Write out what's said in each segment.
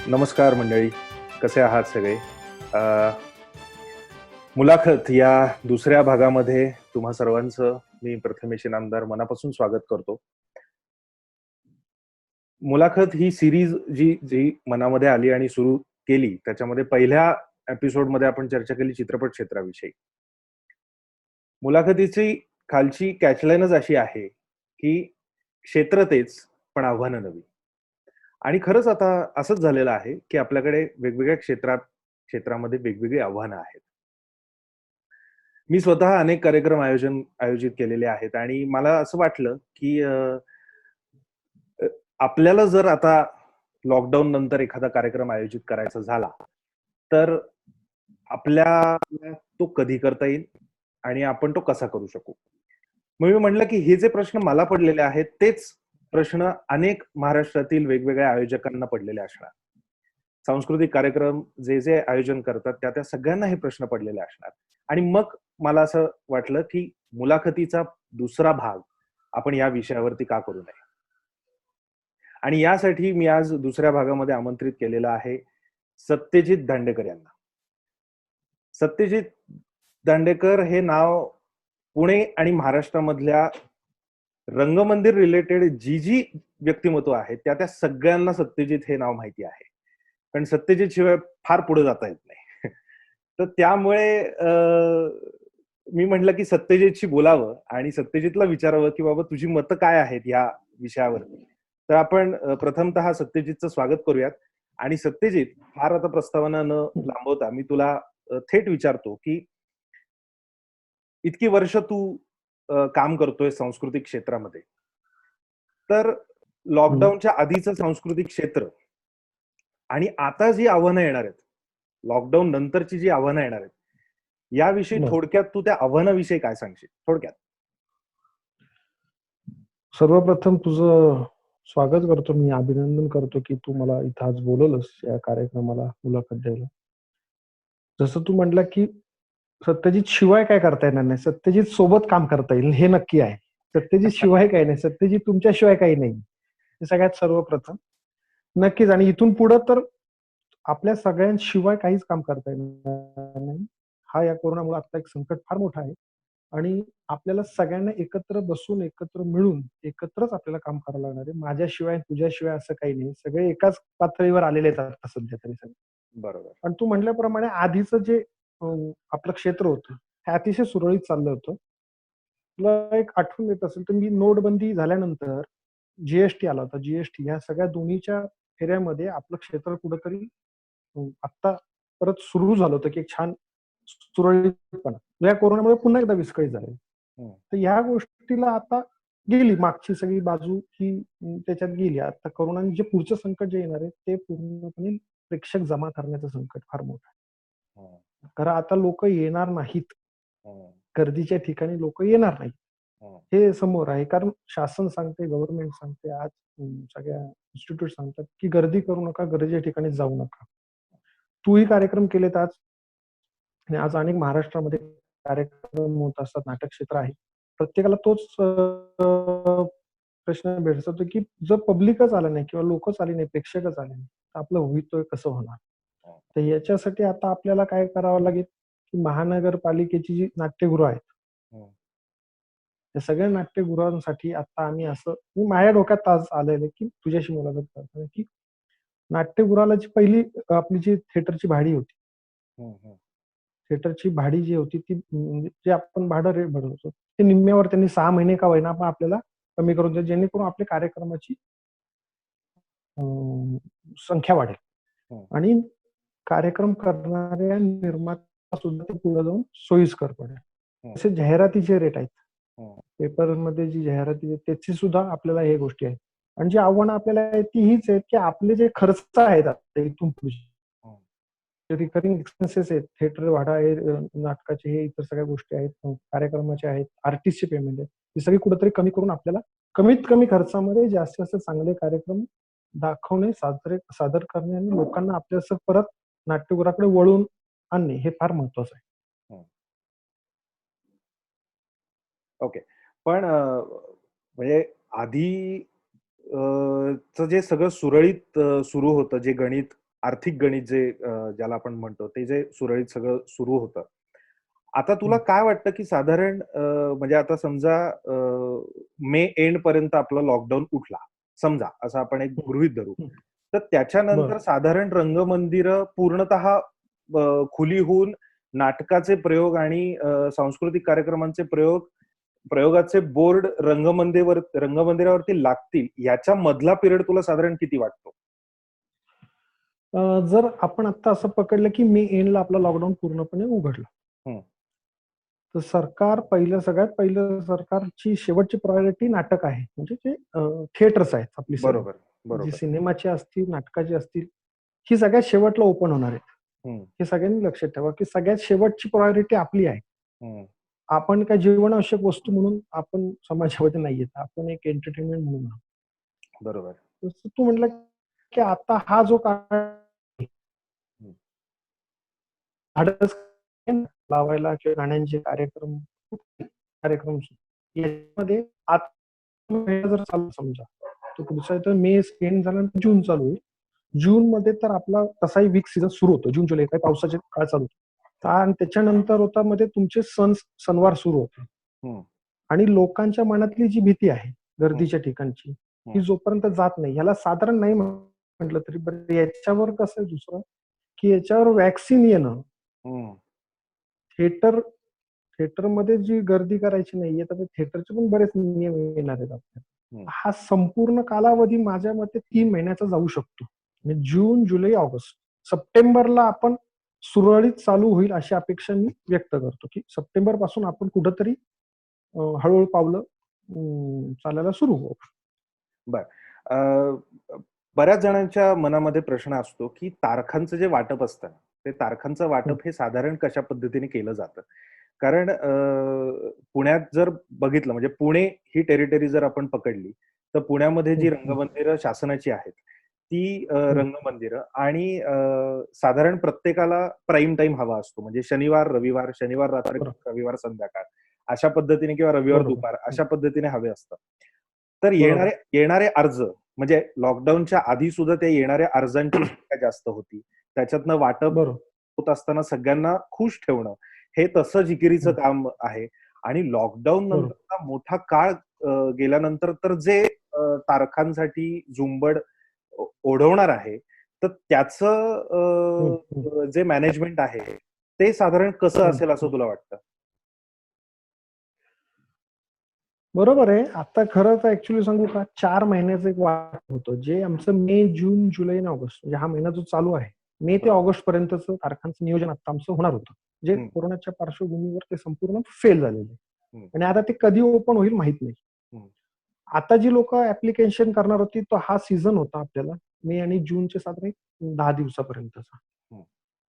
नमस्कार मंडळी, कसे आहात सगळे? अ, मुलाखत या दुसऱ्या भागामध्ये तुम्हा सर्वांचं मी प्रथमेश इनामदार मनापासून स्वागत करतो. मुलाखत ही सीरीज जी जी मनामध्ये आली आणि सुरू केली, त्याच्यामध्ये पहिल्या एपिसोडमध्ये आपण चर्चा केली चित्रपट क्षेत्राविषयी. मुलाखतीची खालची कॅचलाईनच अशी आहे, की क्षेत्र तेच, पण आव्हानं नवी. आणि खरंच आता असंच झालेलं आहे, की आपल्याकडे वेगवेगळ्या क्षेत्रामध्ये वेगवेगळी आव्हानं आहेत. मी स्वतः अनेक कार्यक्रम आयोजित केलेले आहेत आणि मला असं वाटलं, की अ, आपल्याला जर आता लॉकडाऊन नंतर एखादा कार्यक्रम आयोजित करायचा झाला, तर आपल्याला तो कधी करता येईल आणि आपण तो कसा करू शकू? मग मी म्हटलं, की हे जे प्रश्न मला पडलेले आहेत, तेच प्रश्न अनेक महाराष्ट्रातील वेगवेगळ्या आयोजकांना पडलेले असणार. सांस्कृतिक कार्यक्रम जे आयोजन करतात, त्या सगळ्यांना हे प्रश्न पडलेले असणार. आणि मग मला असं वाटलं, की मुलाखतीचा दुसरा भाग आपण या विषयावरती का करू नये? आणि यासाठी मी आज दुसऱ्या भागामध्ये आमंत्रित केलेलं आहे सत्यजित दांडेकर यांना. सत्यजित दांडेकर हे नाव पुणे आणि महाराष्ट्रामधल्या रंगमंदिर रिलेटेड जी व्यक्तिमत्व आहेत, त्या सगळ्यांना सत्यजित हे नाव माहिती आहे. कारण सत्यजित शिवाय फार पुढे जाता येत नाही. तर त्यामुळे मी म्हटलं की सत्यजितशी बोलावं आणि सत्यजितला विचारावं, की बाबा तुझी मतं काय आहेत या विषयावरती. तर आपण प्रथमतः सत्यजितचं स्वागत करूयात. आणि सत्यजित, फार आता प्रस्तावना न लांबवता मी तुला थेट विचारतो, की इतकी वर्ष तू काम करतोय सांस्कृतिक क्षेत्रामध्ये. तर लॉकडाऊनच्या आधीचं सांस्कृतिक क्षेत्र आणि आता जी आव्हानं येणार आहेत, लॉकडाऊन नंतरची जी आव्हानं येणार आहेत, याविषयी थोडक्यात तू त्या आव्हानाविषयी काय सांगशील? थोडक्यात. सर्वप्रथम तुझं स्वागत करतो मी, अभिनंदन करतो की तू मला इथं आज बोलवलंस या कार्यक्रमाला मुलाखत द्यायला. जसं तू म्हटलं की सत्यजित शिवाय काय करता येणार नाही, सत्यजित सोबत काम करता येईल हे नक्की आहे. सत्यजित शिवाय काही नाही, सत्यजित तुमच्याशिवाय काही नाही, हे सगळ्यात सर्वप्रथम नक्कीच. आणि इथून पुढं तर आपल्या सगळ्यांशिवाय काहीच काम करता येणार नाही. हा या कोरोनामुळे आता एक संकट फार मोठं आहे आणि आपल्याला सगळ्यांना एकत्र बसून, एकत्र मिळून, एकत्रच आपल्याला काम करावं लागणार आहे. माझ्याशिवाय, तुझ्याशिवाय असं काही नाही. सगळे एकाच पातळीवर आलेले आहेत आता सध्या तरी सगळे. बरोबर. आणि तू म्हटल्याप्रमाणे आधीचं जे आपलं क्षेत्र होतं, हे अतिशय सुरळीत चाललं होतं. तुला एक आठवण येत असेल तर मी नोटबंदी झाल्यानंतर जीएसटी आला होता. जीएसटी ह्या सगळ्या दोन्हीच्या फेऱ्यामध्ये आपलं क्षेत्र कुठंतरी आत्ता परत सुरू झालं होतं, की एक छान सुरळीतपणा. या कोरोनामुळे पुन्हा एकदा विस्कळीत झालंय. तर ह्या गोष्टीला आता गेली मागची सगळी बाजू ही त्याच्यात गेली. आता कोरोनाने जे पुढचं संकट जे येणार आहे ते पूर्णपणे प्रेक्षक जमा करण्याचं संकट फार मोठं आहे. कारण आता लोक येणार नाहीत. गर्दीच्या ठिकाणी लोक येणार नाहीत. हे समोर आहे. कारण शासन सांगते, गव्हर्नमेंट सांगते, आज सगळ्या इन्स्टिट्यूट सांगतात की गर्दी करू नका, गर्दीच्या ठिकाणी जाऊ नका. तूही कार्यक्रम केलेत आज आणि आज अनेक महाराष्ट्रामध्ये कार्यक्रम होत असतात, नाटक क्षेत्र आहे. प्रत्येकाला तोच प्रश्न भेटतो की जर पब्लिकच आलं नाही किंवा लोकच आली नाही, प्रेक्षकच आले नाही, तर आपलं भवितव्य कसं होणार? तर याच्यासाठी आता आपल्याला काय करावं लागेल की महानगरपालिकेची जी नाट्यगृह आहेत, त्या सगळ्या नाट्यगृहांसाठी आता आम्ही असं माझ्या डोक्यात आज आलेलं की तुझ्याशी मुलाखत करताना की नाट्यगृहाला जी पहिली आपली जी थिएटरची भाडी होती, थिएटरची भाडी जी होती ती जे आपण भाडं रेट भरवतो ते निम्म्यावर त्यांनी 6 महिने का होईना पण आपल्याला कमी करून द्या, जेणेकरून आपल्या कार्यक्रमाची संख्या वाढेल आणि कार्यक्रम करणाऱ्या निर्माता सुद्धा ते पुढे जाऊन सोयीस्कर पडेल. असे जाहिरातीचे रेट आहेत, पेपरमध्ये जी जाहिराती त्याची सुद्धा आपल्याला हे गोष्टी आहेत. आणि जी आव्हानं आपल्याला आहेत ती हीच आहेत की आपले जे खर्च आहेत आता इथून पुढे रिकरिंग एक्सपेन्सेस आहेत, थिएटर भाडा आहे, नाटकाचे हे इतर सगळ्या गोष्टी आहेत, कार्यक्रमाचे आहेत, आर्टिस्टचे पेमेंट आहे, ही सगळी कुठेतरी कमी करून आपल्याला कमीत कमी खर्चामध्ये जास्तीत जास्त चांगले कार्यक्रम दाखवणे, सादर करणे आणि लोकांना आपल्यास परत नाट्यगृहाकडे वळून आणणे हे फार महत्वाचं आहे. ओके. पण म्हणजे आधी चं जे सगळं सुरळीत सुरू होतं, जे गणित, आर्थिक गणित जे ज्याला आपण म्हणतो, ते जे सुरळीत सगळं सुरू होतं. आता तुला हं, काय वाटतं, की साधारण म्हणजे आता समजा मे एंड पर्यंत आपला लॉकडाऊन उठला. समजा, असं आपण एक हं, गृहीत धरू. हं. तर त्याच्यानंतर बरं. साधारण रंगमंदिरं पूर्णतः खुली होऊन नाटकाचे प्रयोग आणि सांस्कृतिक कार्यक्रमांचे प्रयोगाचे बोर्ड रंगमंदिरावरती लागतील, याच्या मधला पिरियड तुला साधारण किती वाटतो? जर आपण आता असं पकडलं, की मे एंडला आपलं लॉकडाऊन पूर्णपणे उघडलं. हं. तर सरकार सगळ्यात पहिलं सरकारची शेवटची प्रायोरिटी नाटक आहे. म्हणजे जे थिएटर्स आहेत आपली सगळी. बरोबर, जी बरोबर. सिनेमाची असतील, नाटकाची असतील, ही सगळ्यात शेवटला ओपन होणार आहेत. हं, हे सगळ्यांनी लक्षात ठेवा, की सगळ्यात शेवटची प्रायोरिटी आपली आहे. हं. आपण काय जीवनावश्यक वस्तू म्हणून आपण समाजामध्ये नाहीयेत. आपण एक एंटरटेनमेंट म्हणून आहोत. बरोबर. जसं तू म्हटलं, की आता हा जो काळ आहे, हं, धाडस लावायला किंवा गाण्यांचे कार्यक्रम, कार्यक्रम याच्यामध्ये आता महिना जर चालू समजा, तो पुढचा तर मे एंड झाल्यानंतर जून चालू होईल. जूनमध्ये तर आपला तसाही वीक सीझन सुरू होतो. जून, जुलै काही पावसाचे काळ चालू होतो. हं, आणि त्याच्यानंतर होता मध्ये तुमचे सणवार सुरू होते. हं, आणि लोकांच्या मनातली जी भीती आहे, हं, गर्दीच्या ठिकाणची, ही हं, जोपर्यंत जात नाही, ह्याला साधारण नाही म्हटलं तरी बरं याच्यावर कसं आहे दुसरं, की याच्यावर व्हॅक्सिन येणं, हं, थिएटर थिएटरमध्ये जी गर्दी करायची नाहीये, तर थिएटरचे पण बरेच नियम येणार आहेत आपल्याला. हं. हा संपूर्ण कालावधी माझ्या मते 3 महिन्याचा जाऊ शकतो. म्हणजे जून, जुलै, ऑगस्ट. सप्टेंबरला आपण सुरळीत चालू होईल अशी अपेक्षा मी व्यक्त करतो, की सप्टेंबरपासून आपण कुठेतरी हळू-हळू पावलं चालायला सुरू होऊ. बरं. बऱ्याच जणांच्या मनामध्ये प्रश्न असतो, की तारखांचं जे वाटप असतं ना, ते तारखांचं हं, वाटप हे साधारण कशा पद्धतीने केलं जातं? कारण पुण्यात जर बघितलं म्हणजे पुणे ही टेरिटरी जर आपण पकडली, तर पुण्यामध्ये हं, जी हं, रंगमंदिरं शासनाची आहेत, ती हं. रंगमंदिरं आणि साधारण प्रत्येकाला प्राईम टाईम हवा असतो. म्हणजे शनिवार, रविवार, शनिवार रात्र, बरं, रविवार संध्याकाळ अशा पद्धतीने किंवा रविवार बरोबर. दुपार हं, अशा पद्धतीने हवे असतात. तर बरोबर, येणारे येणारे अर्ज म्हणजे लॉकडाऊनच्या आधी सुद्धा त्या येणाऱ्या अर्जांची संख्या जास्त होती. त्याच्यातनं वाटप बरोबर. होत असताना सगळ्यांना खुश ठेवणं, हे तसं जिकिरीचं हं, काम आहे. आणि लॉकडाऊन बरोबर. नंतरचा मोठा काळ गेल्यानंतर तर जे तारखांसाठी झुंबड ओढवणार आहे, तर त्याचं हं, हं, जे मॅनेजमेंट आहे, ते साधारण कसं हं, असेल असं हं. तुला वाटतं? बरोबर आहे. आता खरं तर ॲक्चुअली सांगू का 4 महिन्याचं एक वाटप होतं. जे आमचं मे, जून, जुलै आणि ऑगस्ट म्हणजे हा महिना जो चालू आहे. मे ते हं, ऑगस्ट पर्यंतचं तारखांचं नियोजन आता आमचं होणार होतं. जे हं, कोरोनाच्या पार्श्वभूमीवर ते संपूर्ण फेल झालेलं आहे. हं, आणि आता ते कधी ओपन होईल माहीत नाही. हं, आता जी लोकं ॲप्लिकेशन करणार होती, तो हा सीझन होता आपल्याला मे आणि जूनचे साधारण एक 10 दिवसापर्यंतचा. हं,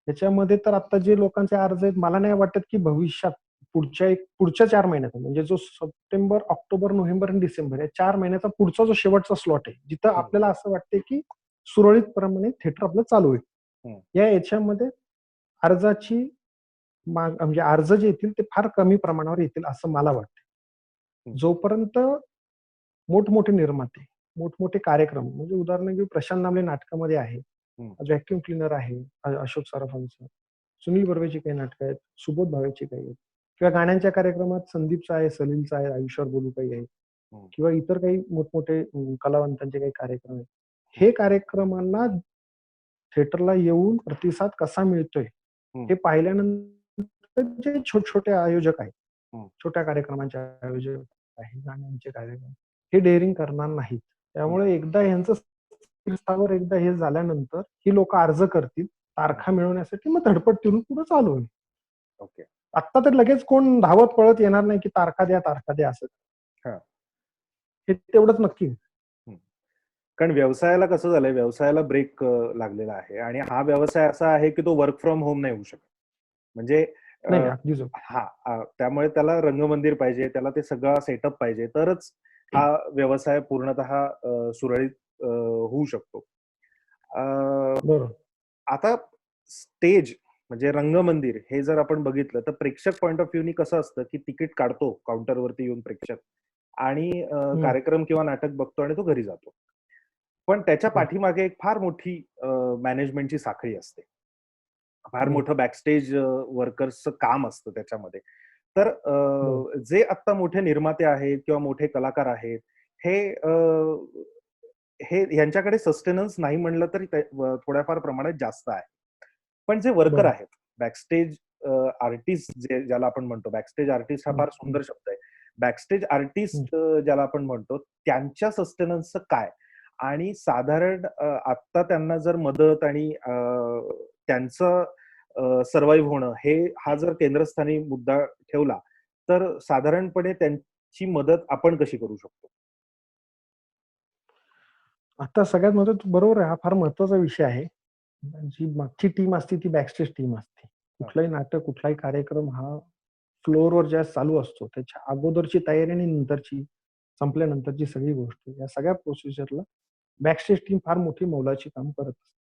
त्याच्यामध्ये तर आता जे लोकांचे अर्ज आहेत, मला नाही वाटत की भविष्यात पुढच्या 4 महिन्यात म्हणजे जो सप्टेंबर, ऑक्टोबर, नोव्हेंबर आणि डिसेंबर या 4 महिन्याचा पुढचा जो शेवटचा स्लॉट आहे, जिथं हं, आपल्याला असं वाटतंय की सुरळीतप्रमाणे थिएटर आपलं चालू होईल. हं, याच्यामध्ये अर्जाची म्हणजे अर्ज जे येतील ते फार कमी प्रमाणावर येतील असं मला वाटतं. हं, जोपर्यंत मोठमोठे निर्माते, मोठमोठे कार्यक्रम म्हणजे उदाहरण घेऊ प्रशांत दामले नाटकामध्ये आहे. हं, व्हॅक्यूम क्लीनर आहे अशोक सराफांचं. सुनील बर्वेची काही नाटकं आहेत, सुबोध भावेची काही आहेत किंवा गाण्यांच्या कार्यक्रमात संदीपचा आहे, सलीलचा आहे, आयुष्यावर बोलू काही आहे हं, किंवा इतर काही मोठमोठे कलावंतांचे काही कार्यक्रम आहेत. हं, हे कार्यक्रमांना थिएटरला येऊन प्रतिसाद कसा मिळतोय, हं, हे पाहिल्यानंतर जे छोटे-छोटे आयोजक आहेत, हं, छोट्या कार्यक्रमांचे आयोजक आहे, गाण्यांचे कार्यक्रम, हे डेअरिंग करणार नाहीत. हं, त्यामुळे एकदा ह्यांचं स्थगितीस्थावर एकदा हे झाल्यानंतर ही लोकं अर्ज करतील. हं. तारखा मिळवण्यासाठी मग धडपड तिथून पुढे चालू होईल. ओके. आत्ता तर लगेच कोण धावत पळत येणार नाही, की तारखा द्या असं. हां. हे तेवढंच नक्की. हं. कारण व्यवसायाला कसं झालंय, व्यवसायाला ब्रेक लागलेला आहे आणि हा व्यवसाय असा आहे, की तो वर्क फ्रॉम होम नाही होऊ शकत. म्हणजे नाही, नाही. अगदीच. हां, त्यामुळे त्याला रंगमंदिर पाहिजे, त्याला ते सगळा सेटअप पाहिजे, तरच हा व्यवसाय पूर्णतः सुरळीत होऊ शकतो. अ, बरोबर. आता स्टेज म्हणजे रंगमंदिर हे जर आपण बघितलं तर प्रेक्षक पॉइंट ऑफ व्ह्यूनी कसं असतं की तिकीट काढतो काउंटरवरती येऊन प्रेक्षक आणि हम्म, कार्यक्रम किंवा नाटक बघतो आणि तो घरी जातो. पण त्याच्या हो, पाठीमागे एक फार मोठी मॅनेजमेंटची साखळी असते. फार हो, मोठं बॅकस्टेज वर्कर्सचं काम असतं त्याच्यामध्ये. तर बरोबर. जे आत्ता मोठे निर्माते आहेत किंवा मोठे कलाकार आहेत, हे हे ह्यांच्याकडे सस्टेनन्स नाही म्हणलं तरी थोड्याफार प्रमाणात जास्त आहे. पण जे वर्कर बरोबर. आहेत, बॅकस्टेज आर्टिस्ट जे ज्याला आपण म्हणतो, बॅकस्टेज आर्टिस्ट हा हम्म, फार हम्म, सुंदर शब्द आहे. बॅकस्टेज हम्म. आर्टिस्ट ज्याला आपण म्हणतो, त्यांच्या सस्टेनन्सचं काय? आणि साधारण आत्ता त्यांना जर मदत आणि त्यांचं सर्व्हाइव्ह होणं हा जर केंद्रस्थानी मुद्दा ठेवला, तर साधारणपणे त्यांची मदत आपण कशी करू शकतो? आता सगळ्यात महत्त्वाचं बरोबर आहे, हा फार महत्त्वाचा विषय आहे. जी मागची टीम असते ती बॅकस्टेज टीम असते. हां, कुठलाही नाटक, कुठलाही कार्यक्रम हा फ्लोअरवर ज्या चालू असतो, त्याच्या अगोदरची तयारी आणि नंतरची, संपल्यानंतरची सगळी गोष्ट, या सगळ्या प्रोसिजरला बॅकस्टेज टीम फार मोठी मोलाची काम करत असते.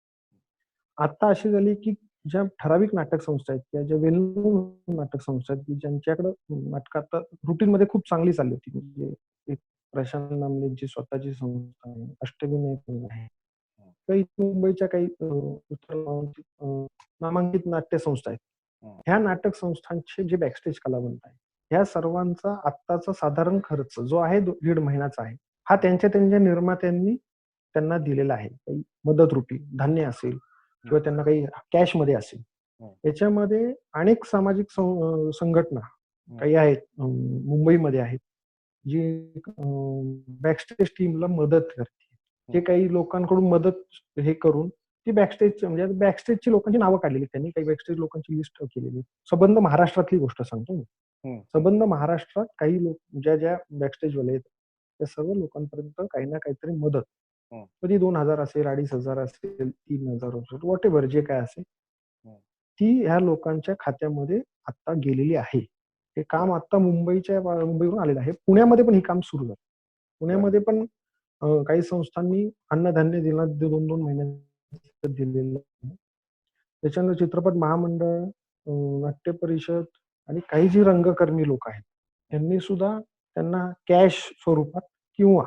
आता अशी झाली, की ज्या ठराविक नाटक संस्था आहेत किंवा ज्या वेल नोन नाटक संस्था आहेत, की ज्यांच्याकडं नाटकं आता रूटीनमध्ये खूप चांगली चालली होती. म्हणजे एक प्रशांत नामदेवची स्वतःची संस्था आहे, अष्टविनायक म्हणून आहे. हां, काही मुंबईच्या काही नामांकित नाट्य संस्था आहेत. हां. ह्या नाटक संस्थांचे जे बॅकस्टेज कलावंत आहेत, ह्या सर्वांचा आत्ताचा साधारण खर्च जो आहे 1.5 महिन्याचा आहे, हा त्यांच्या त्यांच्या निर्मात्यांनी त्यांना दिलेला आहे. काही मदतरूपी धान्य असेल हं, किंवा त्यांना काही कॅशमध्ये असेल. हं, याच्यामध्ये अनेक सामाजिक संघटना हं, काही आहेत, मुंबईमध्ये आहेत, जी बॅकस्टेज टीमला मदत करते. हं. ते काही लोकांकडून मदत हे करून ती बॅकस्टेज म्हणजे बॅकस्टेजची लोकांची नावं काढलेली त्यांनी. काही बॅकस्टेज लोकांची लिस्ट केलेली. संबंध महाराष्ट्रातली गोष्ट सांगतो मी. हं, हं, संबंध महाराष्ट्रात काही लोक ज्या बॅकस्टेजवाले आहेत, त्या सर्व लोकांपर्यंत काही ना काहीतरी मदत, हं, कधी 2,000 असेल, 2,500 असेल, 3,000 असेल, व्हॉटएव्हर जे काय असेल, हं. ती ह्या लोकांच्या खात्यामध्ये आता गेलेली आहे. हे बरं, काम आता मुंबईवरून आलेलं आहे. पुण्यामध्ये पण हे काम सुरू झालं. बरं. पुण्यामध्ये पण काही संस्थांनी अन्नधान्य दिलं 2-2 महिन्याचं दिलेलं आहे. त्याच्यानंतर चित्रपट महामंडळ, नाट्य परिषद आणि काही जी रंगकर्मी लोक आहेत, हं, त्यांनी सुद्धा त्यांना कॅश स्वरूपात किंवा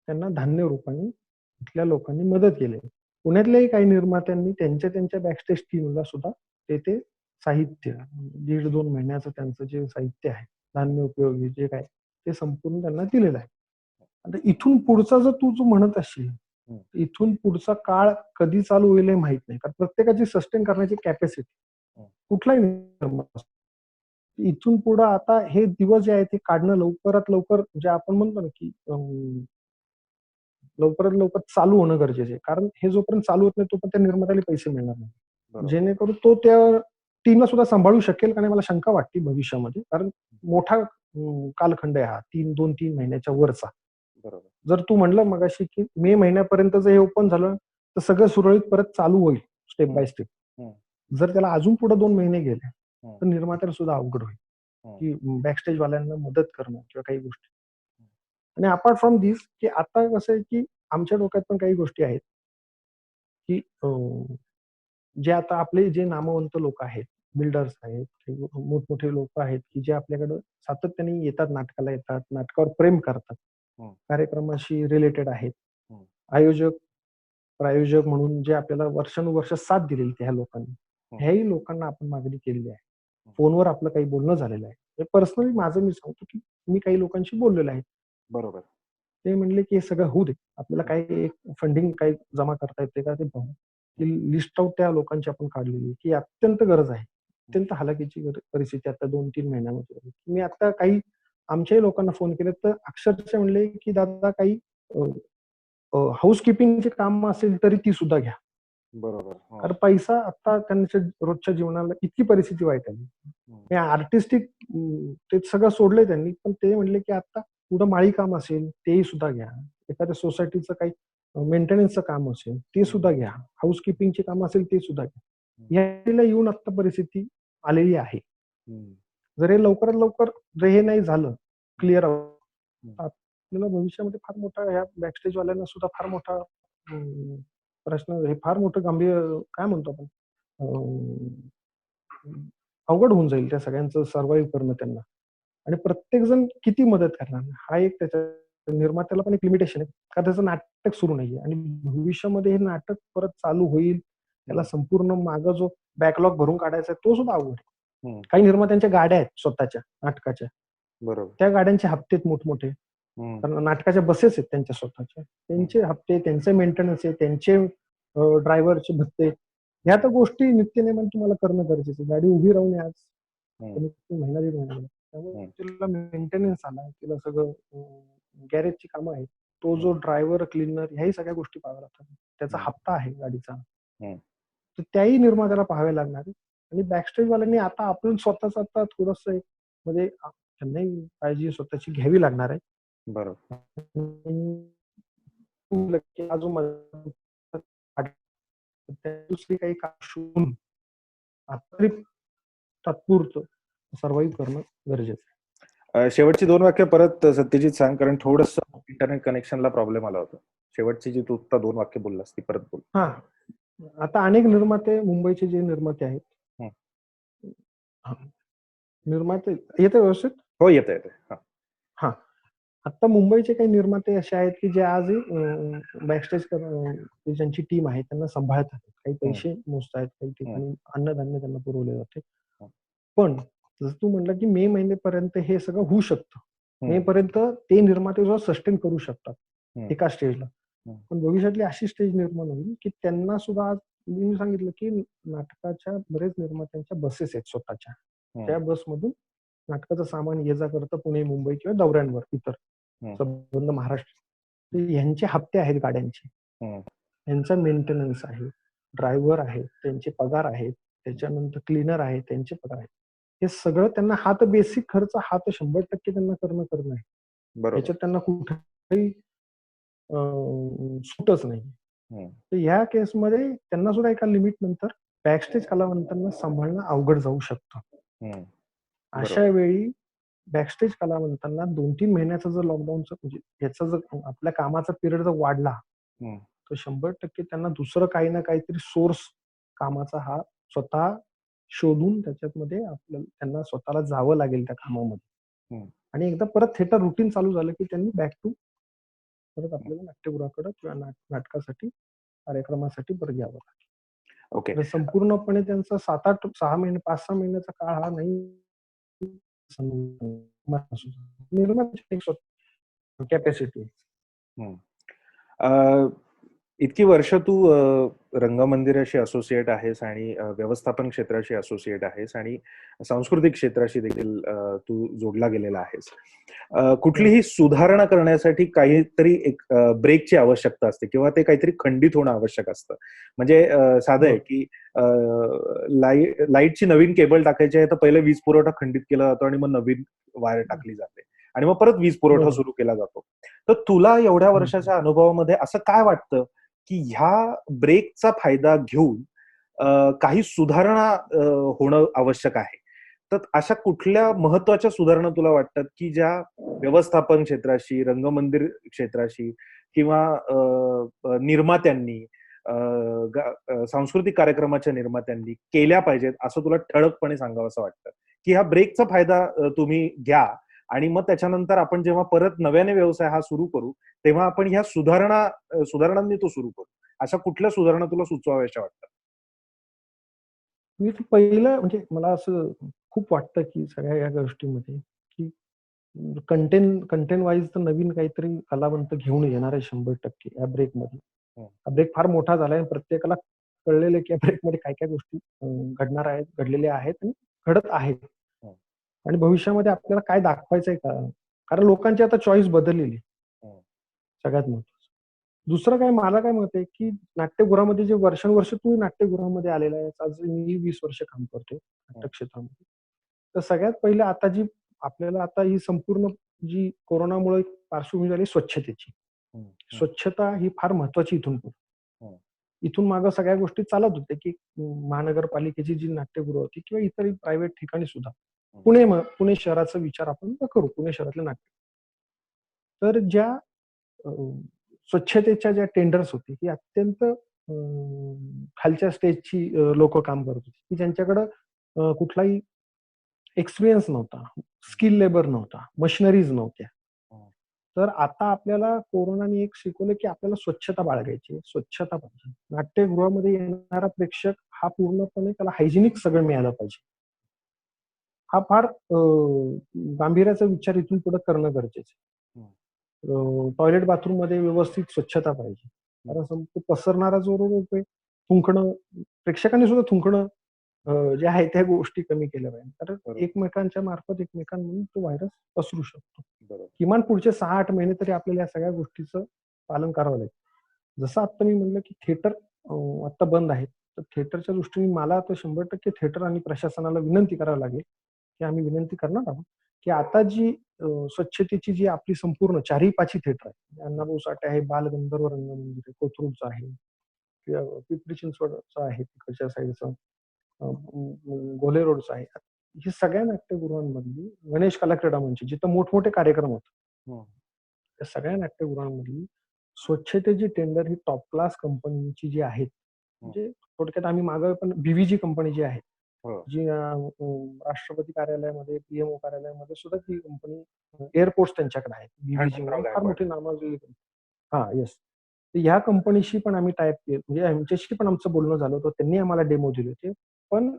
त्यांना धान्य रूपाने इथल्या लोकांनी मदत केली आहे. पुण्यातल्याही काही निर्मात्यांनी त्यांच्या त्यांच्या बॅकस्टेज टीमला सुद्धा ते साहित्य 1.5-2 महिन्याचं त्यांचं जे साहित्य आहे, धान्य उपयोगी जे काय, ते संपूर्ण त्यांना दिलेलं आहे. आता इथून पुढचा जर तू जो म्हणत असशील, हं, इथून पुढचा काळ कधी चालू होईल हे माहीत नाही. कारण प्रत्येकाची सस्टेन करण्याची कॅपॅसिटी हं. कुठलाही निर्माता असतो. इथून पुढं आता हे दिवस जे आहेत ते काढणं लवकरात लवकर जे आपण म्हणतो ना, की लवकरात लवकर चालू होणं गरजेचं आहे. कारण हे जोपर्यंत चालू होत नाही तोपर्यंत त्या निर्मात्याला पैसे मिळणार नाही. बरोबर. जेणेकरून तो त्या टीमला सुद्धा सांभाळू शकेल का नाही मला शंका वाटते भविष्यामध्ये. कारण मोठा कालखंड आहे हा 2-3 महिन्याच्या वरचा. बरोबर. जर तू म्हणलं मगाशी, की मे महिन्यापर्यंत जर हे ओपन झालं, तर सगळं सुरळीत परत चालू होईल स्टेप हं, बाय स्टेप. हं, जर त्याला अजून पुढे 2 महिने गेले, हं, तर निर्मात्याला सुद्धा अवघड होईल, हं, की बॅकस्टेजवाल्यांना मदत करणं किंवा काही गोष्टी. आणि अपार्ट फ्रॉम धिस, की आता कसं आहे, की आमच्या डोक्यात पण काही गोष्टी आहेत, की जे आता आपले जे नामवंत लोक आहेत, बिल्डर्स आहेत, काही मोठमोठे लोक आहेत, की जे आपल्याकडं सातत्याने येतात, नाटकाला येतात, नाटकावर प्रेम करतात, हं, कार्यक्रमाशी रिलेटेड आहेत. हं, आयोजक, प्रायोजक म्हणून जे आपल्याला वर्षानुवर्ष साथ दिलेली ह्या लोकांनी. हं, ह्याही लोकांना आपण मागणी केलेली आहे. हं. फोनवर आपलं काही बोलणं झालेलं आहे. हे पर्सनली माझं मी सांगतो, की मी काही लोकांशी बोललेलो आहे. बरोबर. ते म्हणले, की हे सगळं होऊ दे. आपल्याला हं, काही एक फंडिंग काही जमा करता येते का ते पाहू. हं, ती लिस्ट आउट त्या लोकांची आपण काढलेली आहे, की अत्यंत गरज आहे. हं. अत्यंत हलाखीची परिस्थिती आता 2-3 महिन्यामध्ये आहे. मी आता काही आमच्याही लोकांना फोन केले तर अक्षरशः म्हणले, की दादा काही हाउसकीपिंगची कामं असेल तरी ती सुद्धा घ्या. बरोबर. हो. कारण पैसा आता त्यांच्या रोजच्या जीवनाला इतकी परिस्थिती वाईट आली. हं, हे आर्टिस्टिक ते सगळं सोडलंय त्यांनी. पण ते म्हणले, की आता पुढं माळी काम असेल तेही सुद्धा घ्या. एखाद्या सोसायटीचं काही मेंटेनन्सचं काम असेल ते हं, सुद्धा घ्या. हाउसकीपिंगचे काम असेल ते सुद्धा घ्या. हं, ह्याला येऊन आता परिस्थिती आलेली आहे. हं, जर हे लवकरात लवकर जर हे नाही झालं हं, क्लिअर हं. आपल्याला भविष्यामध्ये फार मोठा ह्या बॅकस्टेजवाल्यांना सुद्धा फार मोठा प्रश्न हे फार मोठं गंभीर काय म्हणतो आपण अवघड होऊन जाईल त्या सगळ्यांचं सर्व्हाइव्ह करणं त्यांना. आणि प्रत्येक जण किती मदत करणार? हा एक त्याच्या निर्मात्याला पण एक लिमिटेशन आहे. का त्याचं नाटक सुरू नाहीये आणि भविष्यामध्ये हे नाटक परत चालू होईल. त्याला संपूर्ण मागं जो बॅकलॉग भरून काढायचा आहे तो सुद्धा अवघड आहे. हं. काही निर्मात्यांच्या गाड्या आहेत स्वतःच्या नाटकाच्या. बरोबर. त्या गाड्यांचे हप्ते आहेत मोठमोठे. हं. कारण नाटकाच्या बसेस आहेत त्यांच्या स्वतःच्या. त्यांचे हप्ते, त्यांचे मेंटेनन्स आहे, त्यांचे ड्रायव्हरचे भत्ते. ह्या तर गोष्टी नित्यनेमाने तुम्हाला करणं गरजेचं आहे. गाडी उभी राहून आज हं. कमीत कमी महिना दीड महिना गेला. त्यामुळे हं. तिला मेंटेनन्स आला, तिला सगळं गॅरेजची कामं आहेत. तो जो हं. ड्रायव्हर, क्लीनर ह्याही सगळ्या गोष्टी पाहाव्या लागतात. त्याचा हं. हप्ता आहे गाडीचा. हं. तर त्याही निर्मात्याला पाहावे लागणार आहेत. आणि बॅकस्टेजवाल्यांनी आता आपण स्वतःच आता थोडंसं एक म्हणजे त्यांनाही काळजी स्वतःची घ्यावी लागणार आहे. बरोबर. आणि की अजून दुसरी काही काम शोधून आता तरी तात्पुरतं सर्व्हाइव्ह करणं गरजेचं आहे. शेवटची 2 वाक्य परत सत्यजित सांग, कारण थोडंसं इंटरनेट कनेक्शनला प्रॉब्लेम आला होता. शेवटची जी तू आता 2 वाक्य बोललास ती परत बोल. हां. आता अनेक निर्माते मुंबईचे जे निर्माते आहेत. हं. हां. निर्माते येतंय व्यवस्थित? हो, येतंय. हां. हां. आता मुंबईचे काही निर्माते असे आहेत, की जे आजही बॅकस्टेज ज्यांची टीम आहे त्यांना सांभाळतात. काही हं. पैसे मोजतायत, काही हं. ठिकाणी अन्नधान्य त्यांना पुरवले जाते. हं. पण जसं तू म्हटलं, की मे महिन्यापर्यंत हे सगळं होऊ शकतं. हं. मेपर्यंत ते निर्माते जो सस्टेन करू शकतात हं. एका स्टेजला. हं. पण भविष्यातली अशी स्टेज निर्माण होईल, की त्यांना सुद्धा आज मी सांगितलं, की नाटकाच्या बरेच निर्मात्यांच्या बसेस आहेत स्वतःच्या. हं. त्या बसमधून नाटकाचं सामान ये-जा करतं पुणे, मुंबई किंवा दौऱ्यांवर इतर हं. संबंध महाराष्ट्र. तर ह्यांचे हप्ते आहेत गाड्यांचे. हं. ह्यांचा मेंटेनन्स आहे. ड्रायव्हर आहेत, त्यांचे पगार आहेत. त्याच्यानंतर क्लीनर आहेत, त्यांचे पगार आहेत. हे सगळं त्यांना हा तर बेसिक खर्च हा तर 100% त्यांना करणं आहे. बरोबर. ह्याच्यात त्यांना कुठेही सूटच नाही. हं. तर ह्या केसमध्ये त्यांना सुद्धा एका लिमिट नंतर बॅकस्टेज कलावंतांना सांभाळणं अवघड जाऊ शकतं. हं. अशा बरोबर. वेळी बॅकस्टेज कलावंतांना 2-3 महिन्याचा जर लॉकडाऊनचं म्हणजे याचा जर आपल्या कामाचा पिरियड जर वाढला, हं. तर 100% त्यांना दुसरं काही ना काहीतरी सोर्स कामाचा हा स्वतः शोधून त्याच्यामध्ये आपल्याला त्यांना स्वतःला जावं लागेल त्या कामामध्ये. हं. आणि एकदा परत थिएटर रुटीन चालू झालं, की त्यांनी बॅक टू परत हं. आपल्याला नाट्यगृहाकडे किंवा नाटकासाठी, कार्यक्रमासाठी परत यावं लागेल. ओके. तर संपूर्णपणे त्यांचा 7-8 6 महिने 5-6 महिन्याचा काळ हा नाही निर्मात्याची कॅपॅसिटी. हं. अ, इतकी वर्ष तू रंगमंदिराशी असोसिएट आहेस आणि व्यवस्थापन क्षेत्राशी असोसिएट आहेस आणि सांस्कृतिक क्षेत्राशी देखील तू जोडला गेलेला आहेस. कुठलीही सुधारणा करण्यासाठी काहीतरी एक ब्रेकची आवश्यकता असते किंवा ते काहीतरी खंडित होणं आवश्यक असतं. म्हणजे साधं आहे, बरोबर. की लाईटची नवीन केबल टाकायची आहे, तर पहिले वीज पुरवठा खंडित केला जातो आणि मग नवीन वायर टाकली जाते आणि मग परत वीज पुरवठा बरोबर. सुरू केला जातो. तर तुला एवढ्या हं, हं. वर्षाच्या अनुभवामध्ये असं काय वाटतं, की ह्या ब्रेकचा फायदा घेऊन काही सुधारणा होणं आवश्यक आहे? तर अशा कुठल्या महत्त्वाच्या सुधारणा तुला वाटतात, की ज्या व्यवस्थापन क्षेत्राशी, रंगमंदिर क्षेत्राशी किंवा निर्मात्यांनी सांस्कृतिक कार्यक्रमाच्या निर्मात्यांनी केल्या पाहिजेत, असं तुला ठळकपणे सांगावसं वाटतं, की ह्या ब्रेकचा फायदा तुम्ही घ्या आणि मग त्याच्यानंतर आपण जेव्हा परत नव्याने व्यवसाय हा सुरू करू, तेव्हा आपण ह्या सुधारणांनी तो सुरू करू. अशा कुठल्या सुधारणा तुला सुचवाव्याशा वाटतात? मी तर पहिलं म्हणजे मला असं खूप वाटतं, की सगळ्या या गोष्टीमध्ये, की कंटेंट वाईज तर नवीन काहीतरी कलावंत घेऊन येणार आहे 100% या ब्रेकमध्ये. हं. हा ब्रेक फार मोठा झालाय आणि प्रत्येकाला कळलेलं आहे, की या ब्रेकमध्ये काय-काय गोष्टी घडणार आहेत, घडलेल्या आहेत आणि घडत आहेत. हं. आणि भविष्यामध्ये आपल्याला काय दाखवायचंय का? कारण लोकांची आता चॉईस बदललेली आहे, हं. सगळ्यात महत्त्वाचं. दुसरं काय मला काय मत आहे, की नाट्यगृहामध्ये जे वर्षानुवर्ष तू नाट्यगृहामध्ये आलेला आहेस. आज मी 20 वर्ष काम करतोय हं. नाट्य क्षेत्रामध्ये. तर सगळ्यात पहिले आता जी आपल्याला आता ही संपूर्ण जी कोरोनामुळे पार्श्वभूमी झाली स्वच्छतेची. हं. हं. स्वच्छता ही फार महत्त्वाची इथून पुढे. हं. इथून मागे सगळ्या गोष्टी चालत होत्या, की महानगरपालिकेची जी नाट्यगृह होती किंवा इतर प्रायव्हेट ठिकाणी सुद्धा. हं. पुणे शहराचा विचार आपण करू. पुणे शहरातले नाट्य. तर ज्या अ, स्वच्छतेच्या ज्या टेंडर्स होते, ही अत्यंत खालच्या स्टेजची लोकं काम करत होती, की ज्यांच्याकडं कुठलाही एक्सपिरियन्स नव्हता, स्किल लेबर नव्हता, मशिनरीज नव्हत्या. तर आता आपल्याला कोरोनाने एक शिकवलं की आपल्याला स्वच्छता बाळगायची, स्वच्छता पाहिजे. नाट्यगृहामध्ये येणारा प्रेक्षक हा पूर्णपणे त्याला हायजिनिक सगळं मिळालं पाहिजे. हा फार गांभीर्याचा विचार इथून पुढे करणं गरजेचं आहे. टॉयलेट बाथरूम मध्ये व्यवस्थित स्वच्छता पाहिजे. कारण तो पसरणारा जो रोग आहे, थुंकणं, प्रेक्षकांनी सुद्धा थुंकणं जे आहे त्या गोष्टी कमी केल्या पाहिजे. कारण एकमेकांच्या मार्फत एकमेकांमधून तो व्हायरस पसरू शकतो. किमान पुढचे 6-8 महिने तरी आपल्याला या सगळ्या गोष्टीचं पालन करावं लागेल. जसं आता मी म्हणलं की थिएटर आता बंद आहेत. तर थिएटरच्या दृष्टीने मला तर 100% थिएटर आणि प्रशासनाला विनंती करावी लागेल, की आम्ही विनंती करणार आहोत, की आता जी स्वच्छतेची जी आपली संपूर्ण 4ही-5ही थिएटर आहे. अण्णाभाऊ साठे आहे, बालगंधर्व रंगमंदिर आहे, कोथरूडचं आहे किंवा पिंपरी चिंचवडचं आहे तिकडच्या साईडचं, गोले रोडचं आहे. ही सगळ्या नाट्यगृहांमधली गणेश कला क्रीडा मंच जिथं मोठमोठे कार्यक्रम होतात. त्या सगळ्या नाट्यगृहांमधली स्वच्छतेची टेंडर ही टॉप क्लास कंपनीची जी आहेत, म्हणजे थोडक्यात आम्ही मागे पण बीव्हीजी कंपनी जी आहे, जी राष्ट्रपती कार्यालयामध्ये, पीएमओ कार्यालयामध्ये सुद्धा ती कंपनी, एअरपोर्ट्स त्यांच्याकडे आहेत. बीव्हीजी म्हणून फार मोठी नामाजलेली कंपनी. हा, येस. तर ह्या कंपनीशी पण आम्ही टायअप केलं, म्हणजे यांच्याशी पण आमचं बोलणं झालं होतं. त्यांनी आम्हाला डेमो दिले होते. पण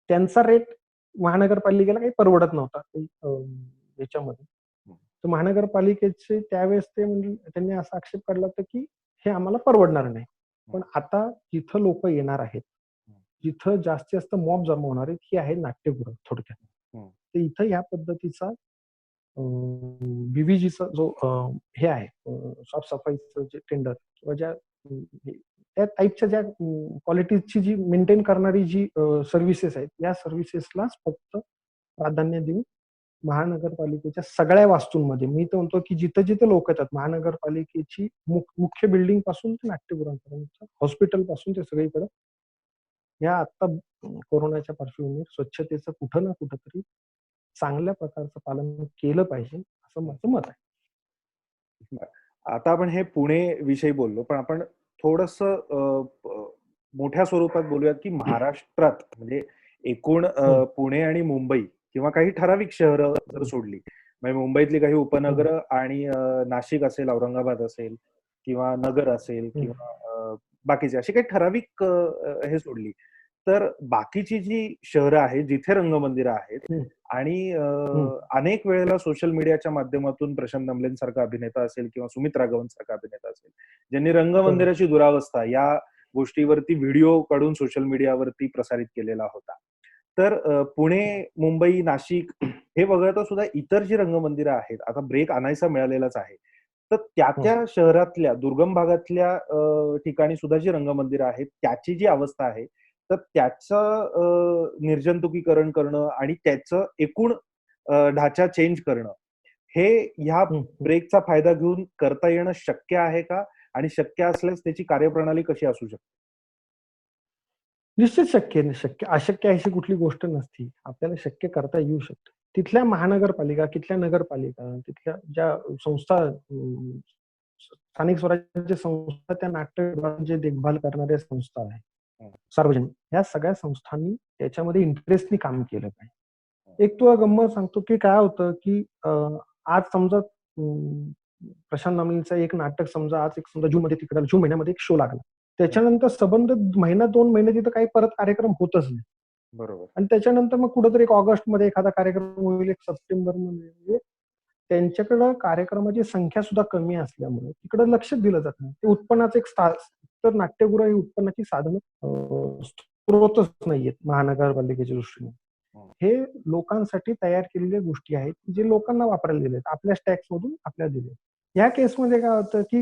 त्यांचा रेट महानगरपालिकेला काही परवडत नव्हता याच्यामध्ये. तर महानगरपालिकेचे त्यावेळेस ते म्हणजे त्यांनी असा आक्षेप काढला होता की हे आम्हाला परवडणार नाही. पण आता जिथं लोक येणार आहेत, जिथं जास्तीत जास्त मॉब जमा होणार आहेत, ही आहे नाट्यगृह थोडक्यात. तर इथं ह्या पद्धतीचा बीव्हीजीचा जो हे आहे, साफसफाईचं जे टेंडर किंवा ज्या त्या टाईपच्या ज्या क्वालिटीची जी मेंटेन करणारी जी सर्व्हिसेस आहेत, या सर्व्हिसेसलाच फक्त प्राधान्य देऊन महानगरपालिकेच्या सगळ्या वास्तूंमध्ये, मी तर म्हणतो की जिथं जिथं लोक येतात, महानगरपालिकेची मुख्य बिल्डिंग पासून ते नाट्यगृहांपर्यंत, हॉस्पिटल पासून ते सगळीकडे, या आता कोरोनाच्या पार्श्वभूमीवर स्वच्छतेचं कुठं ना कुठं तरी चांगल्या प्रकारचं पालन केलं पाहिजे, असं माझं मत आहे. आता आपण हे पुणे विषयी बोललो, पण आपण थोडस मोठ्या स्वरूपात बोलूयात की महाराष्ट्रात म्हणजे एकूण पुणे आणि मुंबई किंवा काही ठराविक शहरं जर सोडली, म्हणजे मुंबईतली काही उपनगर आणि नाशिक असेल, औरंगाबाद असेल किंवा नगर असेल किंवा बाकीचे अशी काही ठराविक हे सोडली, तर बाकीची जी शहरं आहेत जिथे रंगमंदिरं आहेत आणि अनेक वेळेला सोशल मीडियाच्या माध्यमातून प्रशांत दामलें सारखा अभिनेता असेल किंवा सुमित राघवन सारखा अभिनेता असेल, ज्यांनी रंगमंदिराची दुरावस्था या गोष्टीवरती व्हिडिओ काढून सोशल मीडियावरती प्रसारित केलेला होता. तर पुणे, मुंबई, नाशिक हे वगळता सुद्धा इतर जी रंगमंदिरं आहेत, आता ब्रेक आणायचा मिळालेलाच आहे, तर त्या शहरातल्या दुर्गम भागातल्या ठिकाणी सुद्धा जी रंगमंदिरं आहेत त्याची जी अवस्था आहे, तर त्याचं निर्जंतुकीकरण करणं आणि त्याचं एकूण ढाचा चेंज करणं, हे ह्या ब्रेकचा फायदा घेऊन करता येणं शक्य आहे का? आणि शक्य असल्यास त्याची कार्यप्रणाली कशी असू शकते? निश्चित शक्य आहे. शक्य अशक्य अशी कुठली गोष्ट नसती. आपल्याला शक्य करता येऊ शकतं. तिथल्या महानगरपालिका, तिथल्या नगरपालिका, तिथल्या ज्या संस्था, स्थानिक स्वराज्य संस्था, त्या नाट्यगृहांची देखभाल करणाऱ्या संस्था आहेत, सार्वजनिक, ह्या सगळ्या संस्थांनी त्याच्यामध्ये इंटरेस्टनी काम केलं पाहिजे. एक तुला गंमत सांगतो की काय होतं की आज समजा प्रशांत दामलेंचं एक नाटक समजा आज समजा जून महिन्यामध्ये एक शो लागला. त्याच्यानंतर सबंध महिना 2 महिने तिथं काही परत कार्यक्रम होतच नाही. बरोबर. आणि त्याच्यानंतर मग कुठेतरी एक ऑगस्टमध्ये एखादा कार्यक्रम होईल, एक सप्टेंबरमध्ये. म्हणजे त्यांच्याकडं कार्यक्रमाची संख्या सुद्धा कमी असल्यामुळे तिकडे लक्ष दिलं जात नाही. ते उत्पन्नाचं एक तर नाट्यगृह ही उत्पन्नाची साधनं स्त्रोतच नाहीयेत महानगरपालिकेच्या दृष्टीने. हे लोकांसाठी तयार केलेल्या गोष्टी आहेत, जे लोकांना वापरायला दिलेत, आपल्याच टॅक्स मधून आपल्याला दिले. या केसमध्ये काय होतं की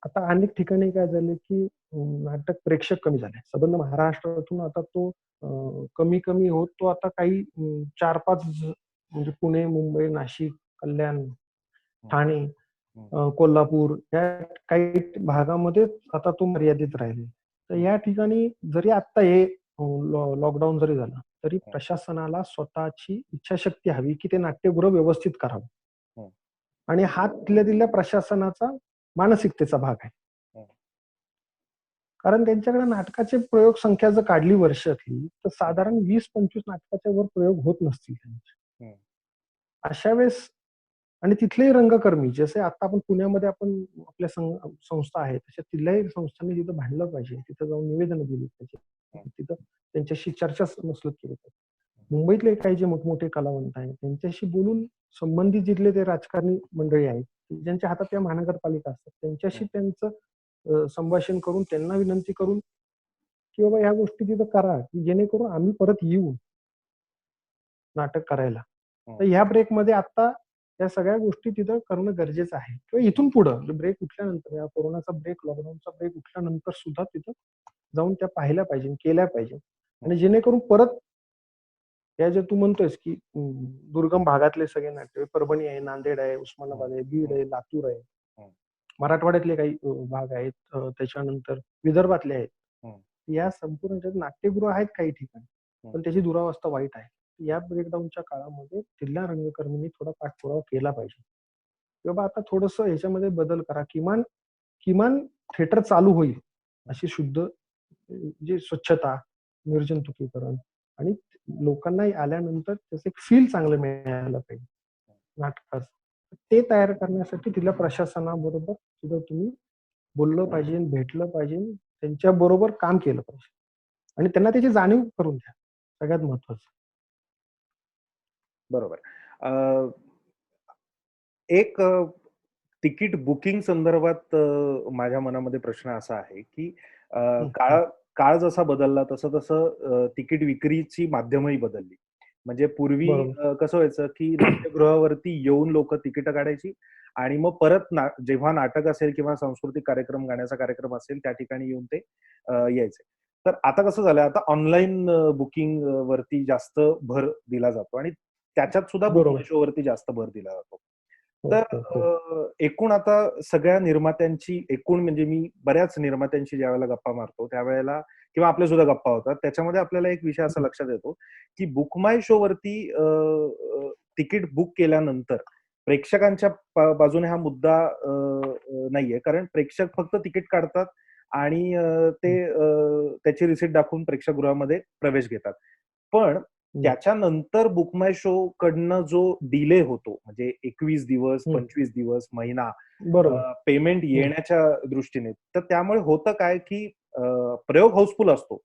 आता अनेक ठिकाणी काय झालं की नाटक प्रेक्षक कमी झाले. संबंध महाराष्ट्रातून आता तो कमी कमी होत तो आता काही 4-5 म्हणजे पुणे, मुंबई, नाशिक, कल्याण, ठाणे, कोल्हापूर या काही भागामध्ये आता तो मर्यादित राहिला. तर या ठिकाणी जरी आता हे लॉकडाऊन जरी झालं, तरी प्रशासनाला स्वतःची इच्छाशक्ती हवी की ते नाट्यगृह व्यवस्थित करावं. आणि हा तिथल्या प्रशासनाचा मानसिकतेचा भाग आहे. कारण त्यांच्याकडे नाटकाचे प्रयोग संख्या जर काढली वर्षातली, तर साधारण 20-25 नाटकाच्या वर प्रयोग होत नसतील त्यांचे. हं. अशा वेळेस आणि तिथलेही रंगकर्मी जसे आता आपण पुण्यामध्ये आपण आपल्या संस्था आहेत, तशा तिथल्याही संस्थांनी तिथं भांडलं पाहिजे. तिथं जाऊन निवेदनं दिली पाहिजे. हं. तिथं त्यांच्याशी चर्चा मसलत केली पाहिजे. मुंबईतले काही जे मोठमोठे कलावंत आहेत, त्यांच्याशी बोलून संबंधित जिथले ते राजकारणी मंडळी आहेत, ज्यांच्या हातात त्या महानगरपालिका असतात, त्यांच्याशी त्यांचं संभाषण करून त्यांना विनंती करून, की बाबा ह्या गोष्टी तिथं करा, की जेणेकरून आम्ही परत येऊ नाटक करायला. हं. तर ह्या ब्रेकमध्ये आता या सगळ्या गोष्टी तिथं करणं गरजेचं आहे. किंवा इथून पुढं ब्रेक उठल्यानंतर, या कोरोनाचा ब्रेक, लॉकडाऊनचा ब्रेक उठल्यानंतर सुद्धा तिथं जाऊन त्या पाहिल्या पाहिजे, केल्या पाहिजे. आणि जेणेकरून परत या जे तू म्हणतोयस, की दुर्गम भागातले सगळे नाट्य, परभणी आहे, नांदेड आहे, उस्मानाबाद आहे, बीड आहे, लातूर आहे, हं. मराठवाड्यातले काही भाग आहेत, त्याच्यानंतर विदर्भातले आहेत. हं. या संपूर्ण ह्याच्यात नाट्यगृह आहेत काही ठिकाणी, हं. पण त्याची दुरावस्था वाईट आहे. या ब्रेकडाऊनच्या काळामध्ये तिथल्या रंगकर्मींनी थोडा पाठपुरावा केला पाहिजे. की बाबा आता थोडंसं ह्याच्यामध्ये बदल करा. किमान किमान थिएटर चालू होईल अशी शुद्ध जी स्वच्छता, निर्जंतुकीकरण आणि लोकांनाही आल्यानंतर त्याचं एक फील चांगलं मिळायला पाहिजे नाटकाचं. ते तयार करण्यासाठी तिथल्या प्रशासनाबरोबर तिथं तुम्ही बोललं पाहिजे, भेटलं पाहिजे, त्यांच्याबरोबर काम केलं पाहिजे आणि त्यांना त्याची जाणीव करून द्या. सगळ्यात महत्वाचं. बरोबर. एक तिकीट बुकिंग संदर्भात माझ्या मनामध्ये प्रश्न असा आहे, की अ, हं, हं. काळ काळ जसा बदलला तसं-तसं तिकीट विक्रीची माध्यमही बदलली. म्हणजे पूर्वी बरोबर. कसं व्हायचं, की नाट्यगृहावरती येऊन लोकं तिकीटं काढायची आणि मग परत जेव्हा नाटक असेल किंवा सांस्कृतिक कार्यक्रम, गाण्याचा कार्यक्रम असेल त्या ठिकाणी येऊन ते यायचे. तर आता कसं झालंय, आता ऑनलाईन बुकिंग वरती जास्त भर दिला जातो आणि त्याच्यात सुद्धा बुक माय बरोबर. शो वरती जास्त भर दिला जातो. हो, तर हो, हो. एकूण आता सगळ्या निर्मात्यांची एकूण म्हणजे मी बऱ्याच निर्मात्यांशी ज्यावेळेला गप्पा मारतो, त्यावेळेला किंवा आपल्या सुद्धा गप्पा होतात. त्याच्यामध्ये आपल्याला एक विषय असा हं, लक्षात येतो, की बुक माय शो वरती तिकीट बुक केल्यानंतर प्रेक्षकांच्या बाजूने हा मुद्दा नाहीये. कारण प्रेक्षक फक्त तिकीट काढतात आणि हं, त्याची रिसीट दाखवून प्रेक्षागृहामध्ये प्रवेश घेतात. पण हं, त्याच्यानंतर बुक माय शो कडनं जो डिले होतो, म्हणजे 21 दिवस, हं. 25 दिवस, महिना बरोबर. पेमेंट हं, येण्याच्या दृष्टीने. तर त्यामुळे होतं काय, की प्रयोग हाऊसफुल असतो.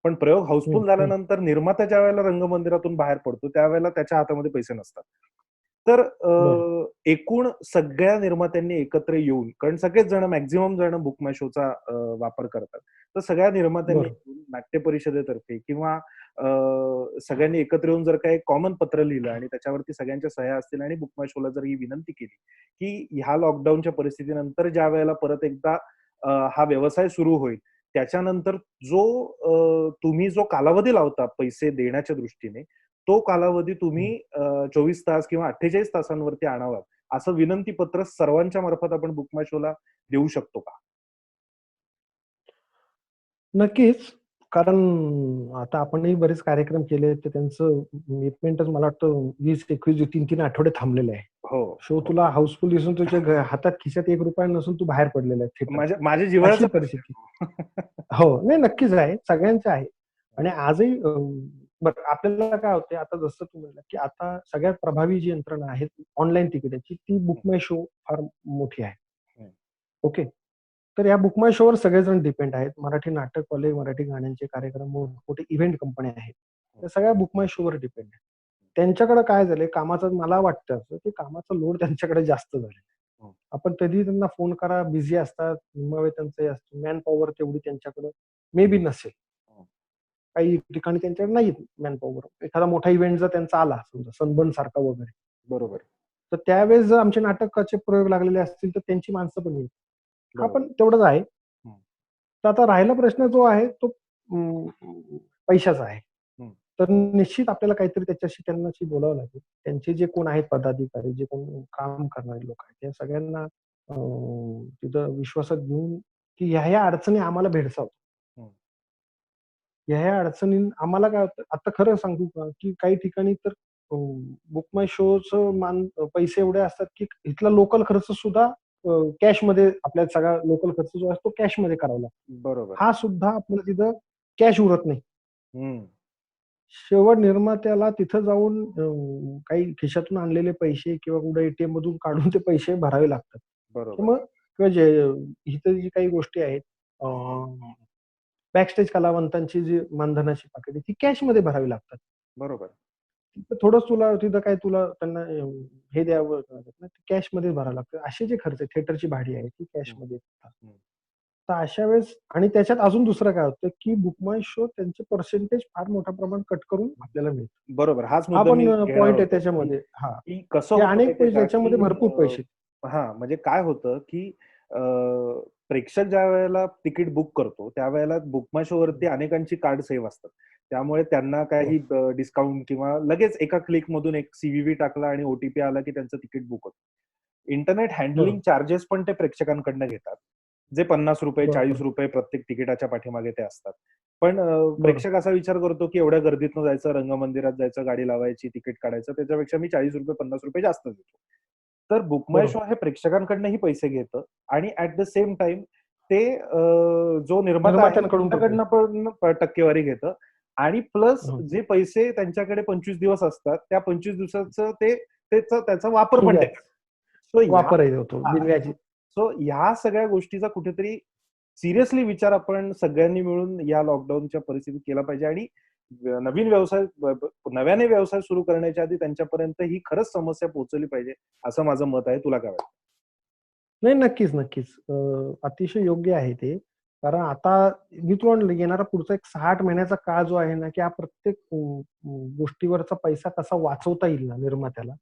पण प्रयोग हं, हाऊसफुल हं. झाल्यानंतर निर्माता ज्यावेळेला रंगमंदिरातून बाहेर पडतो, त्यावेळेला त्याच्या हातामध्ये पैसे नसतात. तर बरं. एकूण सगळ्या निर्मात्यांनी एकत्र येऊन, कारण सगळेच जण मॅक्सिमम जण बुक माय शोचा वापर करतात. तर सगळ्या निर्मात्यांनी बरं. येऊन नाट्य परिषदेतर्फे किंवा सगळ्यांनी एकत्र येऊन जर का एक कॉमन पत्र लिहिलं आणि त्याच्यावरती सगळ्यांच्या सह्या असतील आणि बुक माय शोला जर ही विनंती केली, की ह्या लॉकडाऊनच्या परिस्थितीनंतर ज्यावेळेला परत एकदा हा व्यवसाय सुरू होईल, त्याच्यानंतर तुम्ही जो कालावधी लावता पैसे देण्याच्या दृष्टीने, तो कालावधी तुम्ही हं. 24 तास किंवा 48 तासांवरती आणावा, असं विनंती पत्र सर्वांच्या मार्फत आपण बुक माय शोला देऊ शकतो का? नक्कीच. कारण आता आपणही बरेच कार्यक्रम केले, तर त्यांचं कमिटमेंटच मला वाटतं 20-21 3-3 आठवडे थांबलेलं आहे. हो, शो हो. तुला हाऊसफुल दिसून तुझ्या हातात खिशात ₹1 नसून तू बाहेर पडलेला आहे थिएटरच्या. माझ्या अशी जिव्हाळ्याचा प्रश्न परिस्थिती. आहे तो. हो. नाही नक्कीच आहे. सगळ्यांचं आहे. आणि आजही बरं आपल्याला काय होतंय आता जसं तू म्हणला, की आता सगळ्यात प्रभावी जी यंत्रणा आहे ऑनलाईन तिकिटाची ती बुक माय शो फार मोठी आहे. हं, ओके. तर या बुक माय शोवर सगळेजण डिपेंड आहेत. मराठी नाटकवाले, मराठी गाण्यांचे कार्यक्रम, मोठमोठे इव्हेंट कंपन्या आहेत. त्या सगळ्या बुक माय शोवर डिपेंड आहेत. त्यांच्याकडे काय झालंय कामाचं मला वाटतं असं, की कामाचा लोड त्यांच्याकडे जास्त झालेला आहे. हं, आपण कधीही त्यांना फोन करा, बिझी असतात, निम्मा वेळ त्यांचं हे असतं. मॅन पॉवर तेवढी त्यांच्याकडे मे बी नसेल. हं. काही ठिकाणी त्यांच्याकडे नाहीये मॅन पॉवर. एखादा मोठा इव्हेंट जर त्यांचा आला समजा सनबर्न सारखा वगैरे, बरोबर, तर त्यावेळेस जर आमचे नाटकाचे प्रयोग लागलेले असतील, तर त्यांची माणसं पण येतील. हां, बरोबर. पण तेवढंच आहे. हं, तर आता राहिला प्रश्न जो आहे तो पैशाचा आहे. हं, तर निश्चित आपल्याला काहीतरी त्याच्याशी त्यांच्याशी बोलावं लागेल. त्यांचे जे कोण आहेत पदाधिकारी, जे कोण काम करणारे लोक आहेत, त्या सगळ्यांना तिथं विश्वासात घेऊन, की ह्या-ह्या अडचणी आम्हाला भेडसावतात. हं, ह्या-ह्या अडचणी आम्हाला काय होतं आता खरं सांगू का, की काही ठिकाणी तर बुक माय शोचं पैसे एवढे असतात, की इथला लोकल खर्च सुद्धा कॅशमध्ये आपल्या सगळा लोकल खर्च जो असतो कॅशमध्ये करावा लागतो. बरोबर. हा सुद्धा आपल्याला तिथं कॅश उरत नाही. हम्म. शेवट निर्मात्याला तिथं जाऊन काही खिशातून आणलेले पैसे किंवा कुठे एटीएम मधून काढून ते पैसे भरावे लागतात. बरोबर. किंवा जे इथं जी काही गोष्टी आहेत, बॅकस्टेज कलावंतांची जी मानधनाची पाकिटे ती कॅशमध्ये भरावी लागतात. बरोबर. तिथं थोडंच तुला त्यांना हे द्यावं लागत ना, कॅशमध्ये भरावं लागतं. असे जे खर्च आहे, थिएटरची भाडी आहे ती हम्म. कॅशमध्ये येतात. हम्म. तर अशा वेळेस आणि त्याच्यात अजून दुसरं काय होतं, की बुक माय शो त्यांचे पर्सेंटेज फार मोठ्या प्रमाणात कट करून आपल्याला मिळतं. बरोबर. हाच हा मुद्दा मी पण घेणार पॉइंट आहे होतो, की त्याच्यामध्ये. हां. की कसं हे होतं अनेक माहितीये का, त्याच्यामध्ये की भरपूर पैसे. म्हणजे काय होतं, की प्रेक्षक ज्या वेळेला तिकीट बुक करतो, त्यावेळेला बुक माय शो वरती अनेकांची कार्ड सेव्ह असतात. त्यामुळे त्यांना हो, काही डिस्काउंट किंवा लगेच एका क्लिक मधून एक सीव्हीव्ही टाकला आणि ओटीपी आला की त्यांचं तिकीट बुक होतं. इंटरनेट हँडलिंग बरोबर, चार्जेस पण ते प्रेक्षकांकडनं घेतात. जे ₹50 बरोबर, ₹40 प्रत्येक तिकिटाच्या पाठीमागे ते असतात. पण बरोबर, प्रेक्षक असा विचार करतो, की एवढ्या गर्दीतनं जायचं, रंगमंदिरात जायचं, गाडी लावायची, तिकीट काढायचं, त्याच्यापेक्षा मी ₹40 ₹50 जास्त देतो. तर बुक माय बरोबर. शो हे प्रेक्षकांकडनंही पैसे घेतं आणि ॲट द सेम टाईम ते जो निर्माता आहे निर्मात्यांकडून पण त्याच्याकडनं पण टक्केवारी घेतं आणि प्लस हं. जे पैसे त्यांच्याकडे 25 दिवस असतात, त्या 25 दिवसाचं ते त्याचा वापर पण ते व्याज करतात. सो या वापरही होतो बिनव्याजी. सो ह्या सगळ्या गोष्टीचा कुठेतरी सिरियसली विचार आपण सगळ्यांनी मिळून या लॉकडाऊनच्या परिस्थितीत केला पाहिजे आणि नवीन व्यवसाय नव्याने व्यवसाय सुरू करण्याच्या आधी त्यांच्यापर्यंत ही खरंच समस्या पोहोचवली पाहिजे, असं माझं मत आहे. तुला काय वाटतं? नाही, नक्कीच, नक्कीच. अतिशय योग्य आहे ते. कारण आता मी तुला म्हणलं येणारा पुढचा एक 6-8 महिन्याचा काळ जो आहे ना, की हा प्रत्येक गोष्टीवरचा पैसा कसा वाचवता येईल ना निर्मात्याला,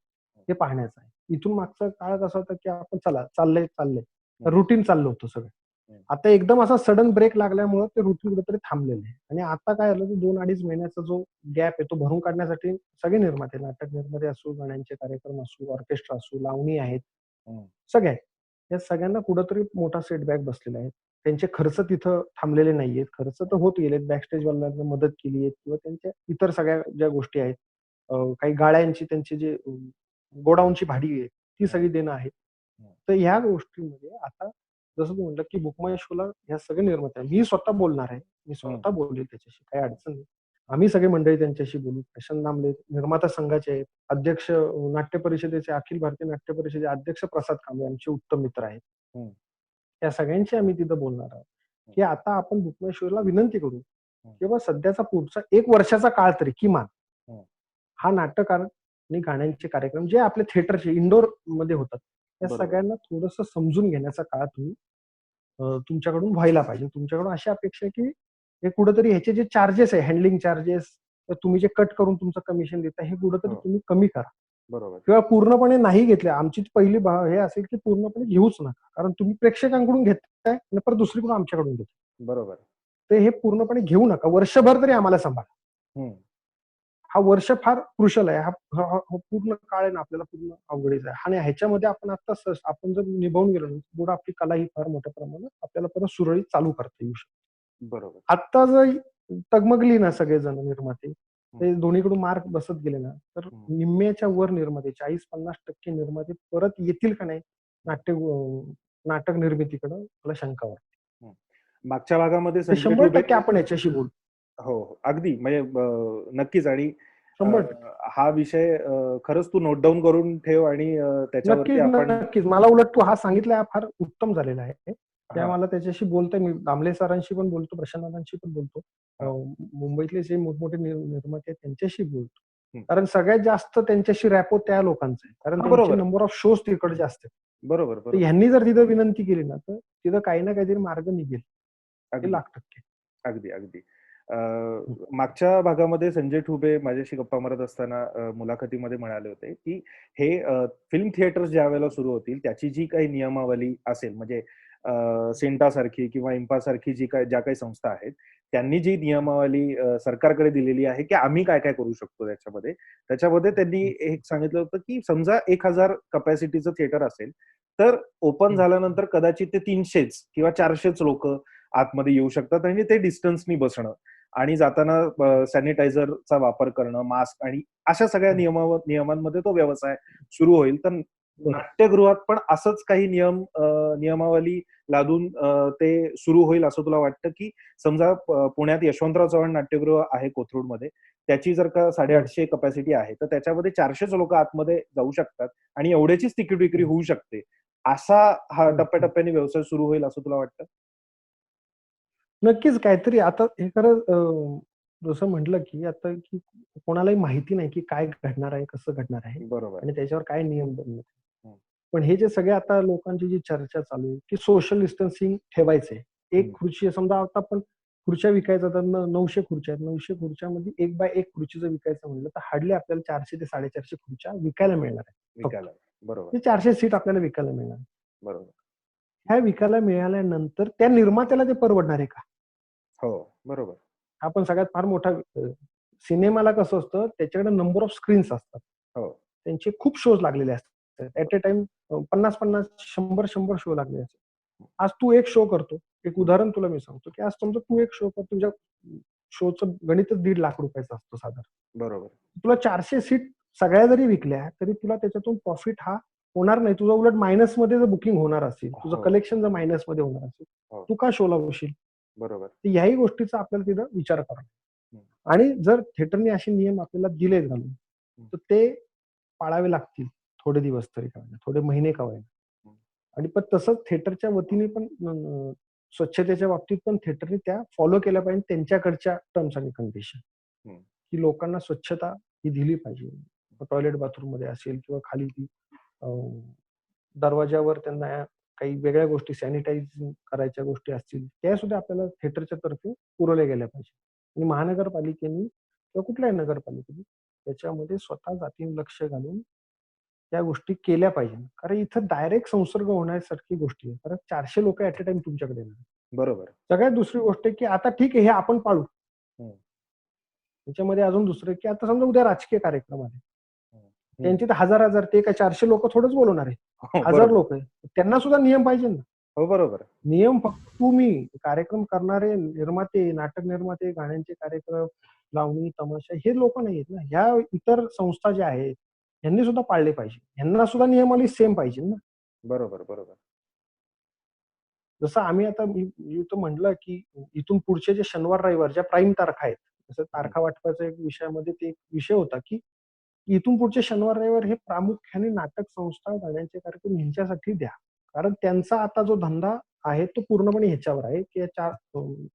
हे पाहण्याचा आहे. इथून मागचा काळ कसा होता, की आपण चला चाललंय. हं, रुटीन चाललं होतं सगळं. हं. आता एकदम असा सडन ब्रेक लागल्यामुळं ते रुटीन कुठेतरी थांबलेलं आहे. आणि आता काय झालं, की 2-2.5 महिन्याचा जो गॅप आहे, तो भरून काढण्यासाठी सगळे निर्माते, नाटक निर्माते असो, गाण्यांचे कार्यक्रम असो, ऑर्केस्ट्रा असो, लावणी आहेत, हं. सगळे आहेत. या सगळ्यांना कुठेतरी मोठा सेटबॅक बसलेला आहे. त्यांचे खर्च तिथं थांबलेले नाहीयेत. खर्च तर होत गेलेत. बॅकस्टेजवाल्यांना मदत केली आहे किंवा त्यांच्या इतर सगळ्या ज्या गोष्टी आहेत, काही गाळ्यांची त्यांची जे गोडाऊनची भाडी आहे, ती हं, सगळी देणं आहे. हं, तर ह्या गोष्टींमध्ये आता जसं तू म्हटलं, की बुक माय शोला ह्या सगळे निर्माते आहे. मी स्वतः बोलणार आहे. मी हं, स्वतः बोलेल त्याच्याशी काही अडचण नाही. आम्ही सगळे मंडळी त्यांच्याशी बोलू. प्रशांत दामले निर्माता संघाचे आहेत. अध्यक्ष नाट्य परिषदेचे अखिल भारतीय नाट्य परिषदेचे अध्यक्ष प्रसाद कांबळे आमचे उत्तम मित्र आहेत. हं, त्या सगळ्यांशी आम्ही तिथं बोलणार आहोत, हं, की आता आपण बुक माय शोला विनंती करू, हं, किंवा सध्याचा पुढचा 1 वर्षाचा काळ तरी किमान हं. हा नाटक आणि गाण्यांचे कार्यक्रम जे आपले थिएटरचे इंडोर मध्ये होतात, त्या बरोबर. सगळ्यांना थोडंसं समजून घेण्याचा काळ तुम्ही तुमच्याकडून व्हायला पाहिजे. तुमच्याकडून अशी अपेक्षा आहे, की हे कुठेतरी ह्याचे जे चार्जेस आहे, हँडलिंग चार्जेस, तुम्ही जे कट करून तुमचं कमिशन देता, हे कुठेतरी हो, तुम्ही कमी करा. बरोबर. किंवा पूर्णपणे नाही घेतले. आमची पहिली हे असेल, की पूर्णपणे घेऊच नका. कारण तुम्ही प्रेक्षकांकडून घेताय आणि परत दुसरीकडून आमच्याकडून घेताय. बरोबर. तर हे पूर्णपणे घेऊ नका. वर्षभर तरी आम्हाला सांभाळा. हं. हा वर्ष फार क्रुशियल आहे. हा पूर्ण काळ आहे ना आपल्याला पूर्ण अवघडीचा आहे. आणि ह्याच्यामध्ये आपण आता आपण जर निभावून गेलो ना, पुढे आपली कला ही फार मोठ्या प्रमाणात आपल्याला परत सुरळीत चालू करता येऊ शकते. बरोबर. आत्ता जर तगमगली ना सगळेजण निर्माते, हं, ते दोन्हीकडून मार्क बसत गेले ना, तर हं, निम्म्याच्या वर निर्माते 40-50% निर्माते परत येतील का नाही हं, नाटक निर्मितीकडं मला शंका वाटते. हं. मागच्या भागामध्ये ते संजय ठुबे 100% आपण याच्याशी बोलू. हो, हो. अगदी म्हणजे नक्कीच आणि अ, 100%. हा विषय खरंच तू नोट डाउन करून ठेव आणि त्याच्यावरती नक्कीच, आपण नक्कीच. मला उलट तू हा सांगितला हा फार उत्तम झालेला आहे. त्या हां, मला त्याच्याशी बोलतोय मी दामले सरांशी पण बोलतो, प्रशांत पण बोलतो. हां. मुंबईतले जे मोठमोठे निर्माते आहेत त्यांच्याशी बोलतो. हं. कारण सगळ्यात जास्त त्यांच्याशी रॅपो त्या लोकांचा आहे. कारण हां, त्यांचे बरोबर. नंबर ऑफ शोज तिकडे जास्त आहेत. बरोबर, तर बरोबर. ह्यांनी जर तिथं विनंती केली ना, तर तिथं काही ना काहीतरी मार्ग निघेल. हे अगदी. 1,00,000%. अगदी, अगदी. अ, हं. मागच्या भागामध्ये संजय ठुबे माझ्याशी गप्पा मारत असताना मुलाखतीमध्ये म्हणाले होते, की हे फिल्म थिएटर्स ज्यावेळेला सुरू होतील, त्याची जी काही नियमावली असेल म्हणजे सेंटासारखी किंवा इम्पासारखी ज्या काही संस्था आहेत, त्यांनी जी नियमावली सरकारकडे दिलेली आहे, की आम्ही काय-काय करू शकतो त्याच्यामध्ये. त्याच्यामध्ये त्यांनी हं, एक सांगितलं होतं, की समजा 1000 कपॅसिटीचं थिएटर असेल, तर ओपन हं. झाल्यानंतर कदाचित ते 300च किंवा 400च लोकं आतमध्ये येऊ शकतात आणि ते डिस्टन्सनी बसणं आणि जाताना सॅनिटायझरचा वापर करणं, मास्क आणि अशा सगळ्या हं. नियमांमध्ये तो व्यवसाय सुरू होईल. तर बरोबर. नाट्यगृहात पण असंच काही नियमावली लादून ते सुरू होईल असं तुला वाटतं, की समजा पुण्यात यशवंतराव चव्हाण नाट्यगृह आहे कोथरूडमध्ये, त्याची जर का बरोबर. 850 कपॅसिटी आहे, तर त्याच्यामध्ये 400च लोक आतमध्ये जाऊ शकतात आणि एवढ्याचीच तिकीट विक्री हं, होऊ शकते. असा हा हं, हं. टप्प्याटप्प्याने व्यवसाय सुरू होईल असं तुला वाटतं? नक्कीच काहीतरी आता हे खरं जसं म्हटलं, की आता की कोणालाही माहिती नाही, की काय घडणार आहे, कसं घडणार आहे बरोबर. आणि त्याच्यावर काय नियम बनणार. हं, पण हे जे सगळे आता लोकांची जी चर्चा चालू आहे, की सोशल डिस्टन्सिंग ठेवायचंय. एक हं. खुर्ची आहे समजा आता आपण खुर्च्या विकायच्या तर 900 खुर्च्या आहेत. 900 खुर्च्यामध्ये 1 बाय 1 खुर्ची जर विकायचं म्हणलं, तर हार्डली आपल्याला 400 ते 450 खुर्च्या विकायला मिळणार आहेत फक्त. विकायला. बरोबर, ते 400 सीट आपल्याला विकायला मिळणार. बरोबर. ह्या विकायला मिळाल्यानंतर त्या निर्मात्याला ते परवडणार आहे का? हो, बरोबर. हा पण सगळ्यात फार मोठा सिनेमाला कसं असतं त्याच्याकडे नंबर ऑफ स्क्रीन्स असतात. हो. त्यांचे खूप शोज लागलेले असतात. ॲट अ टाईम 50-50, 100-100 शो लागलेले असतात. आज तू एक शो करतो. एक उदाहरण तुला मी सांगतो, की आज समजा तू एक शो करतो. तुझ्या शोचं गणितच ₹1.5 लाख असतं साधारण. बरोबर. तुला 400 सीट सगळ्या जरी विकल्या, तरी तुला त्याच्यातून प्रॉफिट हा होणार नाही. तुझं उलट मायनसमध्ये जर बुकिंग होणार असेल, तुझं हो, कलेक्शन जर मायनसमध्ये होणार असेल, हो. तू का शो लावशील? बरोबर. तर ह्याही गोष्टीचा आपल्याला तिथं विचार करावा. हं, आणि जर थिएटरने असे नियम आपल्याला दिलेत घालून, हं, तर ते पाळावे लागतील. थोडे दिवस तरी का होईना, थोडे महिने का होईना. हं, आणि पण तसंच थिएटरच्या वतीने पण स्वच्छतेच्या बाबतीत पण थिएटरने त्या फॉलो केल्या पाहिजे त्यांच्याकडच्या टर्म्स आणि कंडिशन, हं, की लोकांना स्वच्छता ही दिली पाहिजे. टॉयलेट बाथरूममध्ये असेल किंवा खाली ती अ, दरवाजावर त्यांना काही वेगळ्या गोष्टी सॅनिटायझिंग करायच्या गोष्टी असतील, त्या सुद्धा आपल्याला थिएटरच्या तर्फे पुरवल्या गेल्या पाहिजे. आणि महानगरपालिकेने किंवा कुठल्याही नगरपालिकेने त्याच्यामध्ये स्वतः जातीने लक्ष घालून त्या गोष्टी केल्या पाहिजे. कारण इथं डायरेक्ट संसर्ग होण्यासारखी गोष्टी आहे. कारण 400 लोकं ॲट अ टाईम तुमच्याकडे येणार. बरोबर. सगळ्यात दुसरी गोष्ट आहे, की आता ठीक आहे हे आपण पाळू. हं, त्याच्यामध्ये अजून दुसरं, की आता समजा उद्या राजकीय कार्यक्रम आहे. हं, हं. त्यांचे तर हजार-हजार ते काय 400 लोकं थोडंच बोलवणार आहे. हो, 1000 बरोबर. लोकं आहेत. त्यांना सुद्धा नियम पाहिजे ना. हो, बरोबर. नियम फक्त तुम्ही, कार्यक्रम करणारे निर्माते, नाटक निर्माते, गाण्यांचे कार्यक्रम, लावणी, तमाशा हे लोकं नाहीयेत ना. ह्या इतर संस्था ज्या आहेत, ह्यांनी सुद्धा पाळले पाहिजे. ह्यांना सुद्धा नियमावली सेम पाहिजे ना. बरोबर, बरोबर. जसं आम्ही आता मी तर म्हटलं, की इथून पुढचे जे शनिवार, रविवार ज्या प्राईम तारखा आहेत, जसं हं, तारखा वाटपाचा एक विषयामध्ये ते एक विषय होता, की इथून पुढचे शनिवार, रविवार हे प्रामुख्याने नाटक संस्था, गाण्यांचे कार्यक्रम ह्यांच्यासाठी द्या. कारण त्यांचा आता जो धंदा आहे तो पूर्णपणे ह्याच्यावर आहे, की या 4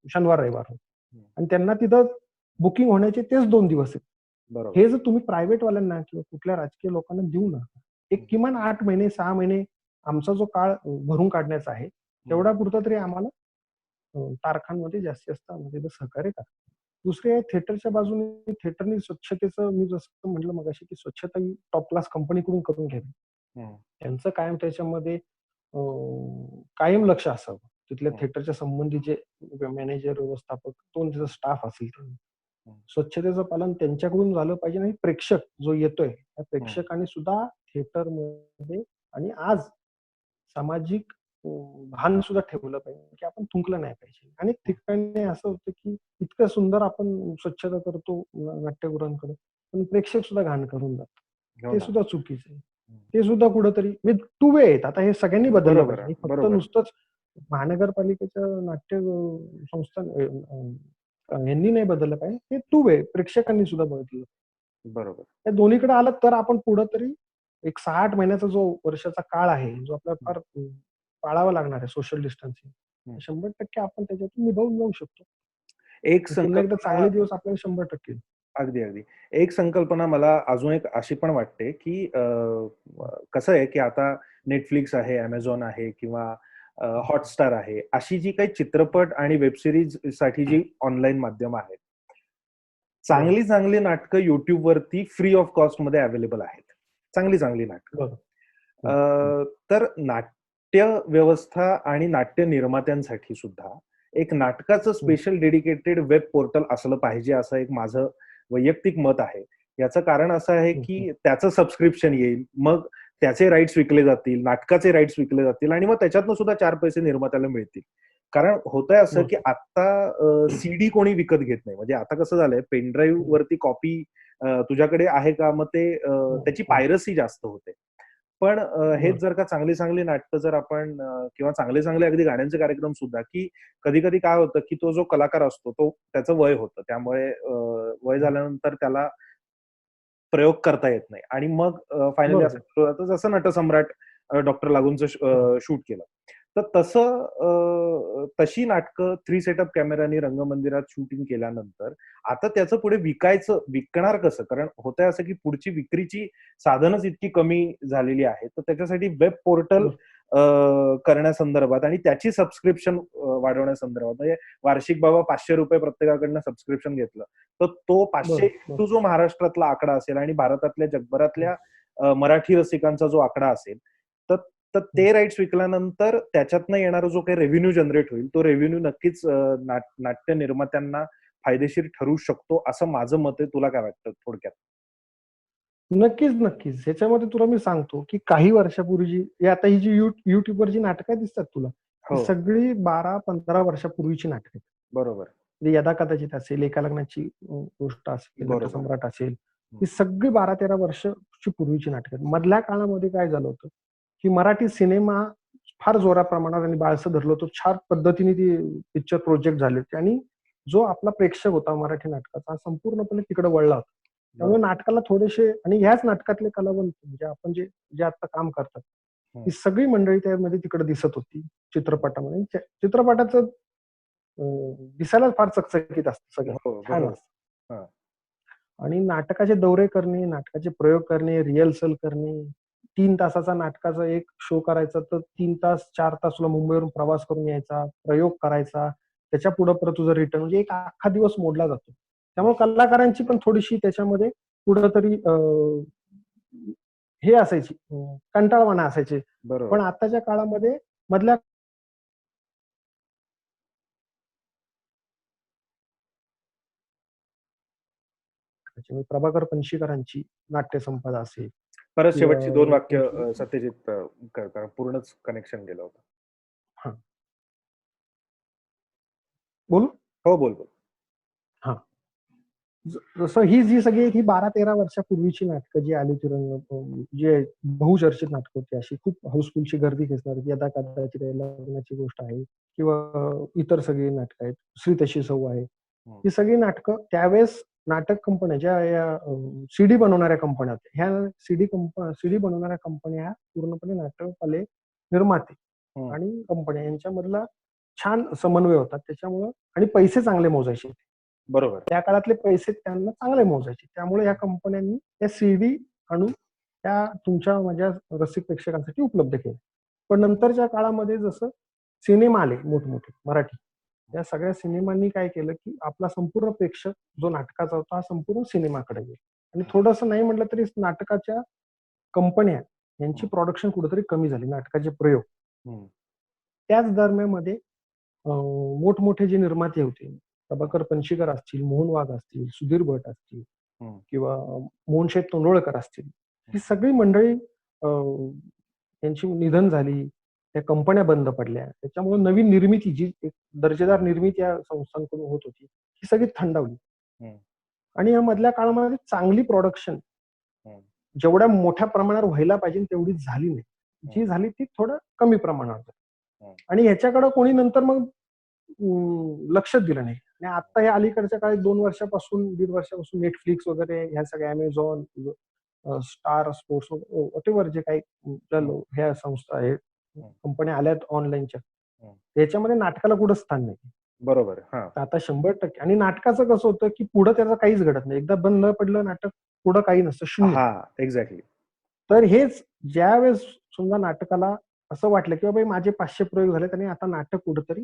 शनिवार, रविवार हं. आणि त्यांना तिथं बुकिंग होण्याचे तेच 2 दिवस आहेत. बरोबर. हे जर तुम्ही प्रायव्हेटवाल्यांना किंवा कुठल्या राजकीय लोकांना देऊ नका. एक हं, किमान 8 महिने, 6 महिने आमचा जो काळ भरून काढण्याचा आहे, हं. तेवढा पुरता तरी आम्हाला तारखांमध्ये जास्तीत जास्त आम्हाला तिथं सहकार्य करा. दुसरी आहे थिएटरच्या बाजूने थिएटरने स्वच्छतेचं मी जसं म्हटलं मगाशी, की स्वच्छता ही टॉप क्लास कंपनीकडून करून घ्यावी. हं, त्यांचं कायम त्याच्यामध्ये अ, कायम लक्ष असावं. तिथल्या हं, थिएटरच्या संबंधित जे मॅनेजर, व्यवस्थापक, तो त्याचा स्टाफ असेल त्यांनी. हं, स्वच्छतेचं पालन त्यांच्याकडून झालं पाहिजे आणि प्रेक्षक जो येतोय, त्या हं. प्रेक्षकाने सुद्धा थिएटरमध्ये आणि आज सामाजिक अ, भान सुद्धा ठेवलं पाहिजे, की आपण थुंकलं नाही पाहिजे. अनेक ठिकाणी असं होतं, की इतकं सुंदर आपण स्वच्छता करतो नाट्यगृहांकडे, पण प्रेक्षक सुद्धा घाण करून जातात. हो ते ना. सुद्धा चुकीचं आहे. हं. ते सुद्धा कुठेतरी म्हणजे टू वे आहेत. आता हे सगळ्यांनी बदललं बरोबर पाहिजे. आहे. हे फक्त बरोबर. नुसतंच महानगरपालिकेच्या नाट्य संस्था यांनी नाही बदललं पाहिजे. ते टू वे प्रेक्षकांनी सुद्धा बदललं. बरोबर. त्या दोन्हीकडे आलं तर आपण पुढं तरी एक 6-8 महिन्याचा जो वर्षाचा काळ आहे, जो आपल्याला हं, फार पाळावा लागणार आहे सोशल डिस्टन्सिंग. हं. 100% आपण त्याच्यातून निभावून जाऊ शकतो. एक आणि पुन्हा एकदा संकल्पना चांगले दिवस आपल्याला 100% येईल. अगदी, अगदी. एक संकल्पना मला अजून एक अशी पण वाटते, की कसं आहे, की आता Netflix आहे, Amazon आहे किंवा Hotstar आहे. अशी जी काही चित्रपट आणि वेब सीरीजसाठी जी ऑनलाईन माध्यमं आहेत. बरोबर, चांगली-चांगली नाटकं YouTubeवरती फ्री ऑफ कॉस्टमध्ये अवेलेबल आहेत. चांगली-चांगली नाटकं. बरोबर. हं, हं, अ, तर नाट्य व्यवस्था आणि नाट्य निर्मात्यांसाठी सुद्धा एक नाटकाचं हं, स्पेशल डेडिकेटेड वेब पोर्टल असलं पाहिजे, असं एक माझं वैयक्तिक मत आहे. याचं कारण असं आहे, हं, हं. की त्याचं सबस्क्रिप्शन येईल. मग त्याचे राइट्स विकले जातील, नाटकाचे राइट्स विकले जातील आणि मग त्याच्यातनं सुद्धा 4 पैसे निर्मात्याला मिळतील. कारण होतंय असं, की बरोबर. आता सीडी कोणी विकत घेत नाही. म्हणजे आता कसं झालंय पेन ड्राईव्ह हं, वरती कॉपी तुझ्याकडे आहे का? मग ते हं, त्याची हं. पायरसी जास्त होते. पण हेच बरं. जर का चांगली चांगली नाटकं जर आपण किंवा चांगले चांगले अगदी गाण्यांचे कार्यक्रम सुद्धा, की कधी कधी काय होतं की तो जो कलाकार असतो तो त्याचं वय होतं, त्यामुळे वय हं. झाल्यानंतर त्याला प्रयोग करता येत नाही आणि मग फायनली असं बरोबर. ठरवलं जातं, जसं नटसम्राट डॉक्टर लागूंचं हं. शूट केलं. तर तसं तशी नाटकं 3 सेटअप कॅमेरानी रंगमंदिरात शूटिंग केल्यानंतर आता त्याचं पुढे विकणार कसं? कारण होतंय असं की पुढची विक्रीची साधनच इतकी कमी झालेली आहेत. तर त्याच्यासाठी वेब पोर्टल बरं. करण्यासंदर्भात आणि त्याची सबस्क्रिप्शन वाढवण्यासंदर्भात, म्हणजे वार्षिक बाबा ₹500 प्रत्येकाकडनं सबस्क्रिप्शन घेतलं. तर तो 500 बरं. बरं. इंटू जो महाराष्ट्रातला आकडा असेल आणि भारतातल्या जगभरातल्या मराठी रसिकांचा जो आकडा असेल, तर तर हं. ते राइट्स विकल्यानंतर त्याच्यातनं येणारा जो काही रेव्हेन्यू जनरेट होईल, तो रेव्हेन्यू नक्कीच नाट्य निर्मात्यांना फायदेशीर ठरू शकतो, असं माझं मत आहे. तुला काय वाटतं थोडक्यात? नक्कीच, नक्कीच. ह्याच्यामध्ये तुला मी सांगतो, की काही वर्षापूर्वी ही आता ही जी YouTubeवर जी नाटकं दिसतात तुला, ही हो, सगळी 12-15 वर्षापूर्वीची नाटकं आहेत. बरोबर, म्हणजे यदाकदाचित असेल, एका लग्नाची गोष्ट असेल, बरोबर. नटसम्राट असेल, हं, ही सगळी 12-13 वर्षाची पूर्वीची नाटकं आहेत. मधल्या काळामध्ये काय झालं होतं, की मराठी सिनेमा फार जोरा प्रमाणात आणि बाळसं धरलं होतं. छान पद्धतीने ती पिक्चर प्रोजेक्ट झाले होते आणि जो आपला प्रेक्षक होता मराठी नाटकाचा, संपूर्णपणे तिकडे वळला होता. त्यामुळे बरोबर. नाटकाला थोडेसे आणि ह्याच नाटकातले कलावंत म्हणजे आपण जे जे आता काम करतात, ही हं. सगळी मंडळी त्यामध्ये तिकडे दिसत होती चित्रपटामध्ये. चित्रपटाचं दिसायलाच फार चकचकीत असतं सगळं, हो, छान बरोबर. असतं. हां. आणि नाटकाचे दौरे करणे, नाटकाचे प्रयोग करणे, रिहर्सल करणे, 3 तासाचा नाटकाचा एक शो करायचा तर 3 तास, 4 तास तुला मुंबईवरून प्रवास करून यायचा, प्रयोग करायचा, त्याच्या पुढं परत तुझं रिटर्न म्हणजे एक अख्खा दिवस मोडला जातो. हं. त्यामुळे कलाकारांची पण थोडीशी त्याच्यामध्ये कुठेतरी हे असायची कंटाळवाणा असायचे. पण बरोबर. आताच्या काळामध्ये मधल्या म्हणजे प्रभाकर पणशीकरांची नाट्यसंपदा असेल परत किंवा शेवटची 2 वाक्य त्यांची सत्यजित कर पूर्णच कनेक्शन गेलं होतं. हां, बोलू? हो, बोल, बोल. हां. जसं ही जी सगळी ही 12-13 वर्षापूर्वीची नाटकं जी आली होती जे बहुचर्चित नाटकं होती अशी खूप हाऊसफुलची गर्दी खेचणारी यदा कदाचित लग्नाची गोष्ट आहे किंवा इतर सगळी नाटकं आहेत. श्री तशी सौ आहे. हं, ही सगळी नाटकं त्यावेळेस नाटक कंपन्या ज्या या सीडी बनवणाऱ्या कंपन्या होत्या. ह्या सीडी बनवणाऱ्या कंपन्या ह्या पूर्णपणे नाटकवाले, निर्माते हं. आणि कंपन्या यांच्यामधला छान समन्वय होता. त्याच्यामुळं आणि पैसे चांगले मोजायचे. बरोबर. त्या काळातले पैसे त्यांना चांगले मोजायचे. त्यामुळे या कंपन्यांनी त्या सीडी आणून त्या तुमच्या माझ्या रसिक प्रेक्षकांसाठी उपलब्ध केल्या. पण नंतरच्या काळामध्ये जसं सिनेमा आले मोठमोठे मराठी, या सगळ्या सिनेमांनी काय केलं, की आपला संपूर्ण प्रेक्षक जो नाटकाचा होता, हा संपूर्ण सिनेमाकडे गेला. आणि थोडंसं नाही म्हटलं तरी नाटकाच्या कंपन्या यांची हं, प्रोडक्शन कुठेतरी कमी झाली, नाटकाचे प्रयोग. हं, त्याच दरम्यानमध्ये मोठमोठे जे निर्माते होते, हं, प्रभाकर पणशीकर असतील, मोहन वाघ असतील, सुधीर भट असतील हं, किंवा मोहनशेठ तोंडवळकर असतील. हं. ही सगळी मंडळी यांची निधन झाली. त्या कंपन्या बंद पडल्या. त्याच्यामुळे नवीन निर्मिती जी एक दर्जेदार निर्मिती या संस्थांकडून होत होती, ही सगळी थंडावली. हं, आणि या मधल्या काळामध्ये चांगली प्रोडक्शन हं, जेवढ्या मोठ्या प्रमाणावर व्हायला पाहिजे तेवढी झाली नाही. हं, जी झाली ती थोडं कमी प्रमाणावर झाली. हं. आणि ह्याच्याकडे कोणी नंतर मग लक्षच दिलं नाही. आणि आता या अलीकडच्या काळात 2 वर्षापासून, दीड वर्षापासून Netflix वगैरे ह्या सगळ्या Amazon, स्टार स्पोर्ट्स व्हॉटएव्हर जे काही हं, ह्या संस्था आहेत, हं, कंपन्या आल्यात ऑनलाईनच्या. हं. त्याच्यामध्ये नाटकाला कुठं स्थान नाही. बरोबर. हां. तर आता 100% आणि नाटकाचं कसं होतं, की पुढं त्याचं काहीच घडत नाही. एकदा बंद पडलं नाटक, पुढं काही नसतं, शून्य. हां, एक्झॅक्टली. तर हेच ज्यावेळेस समजा नाटकाला असं वाटलं, की बाबा माझे 500 प्रयोग झालेत आणि आता नाटक कुठेतरी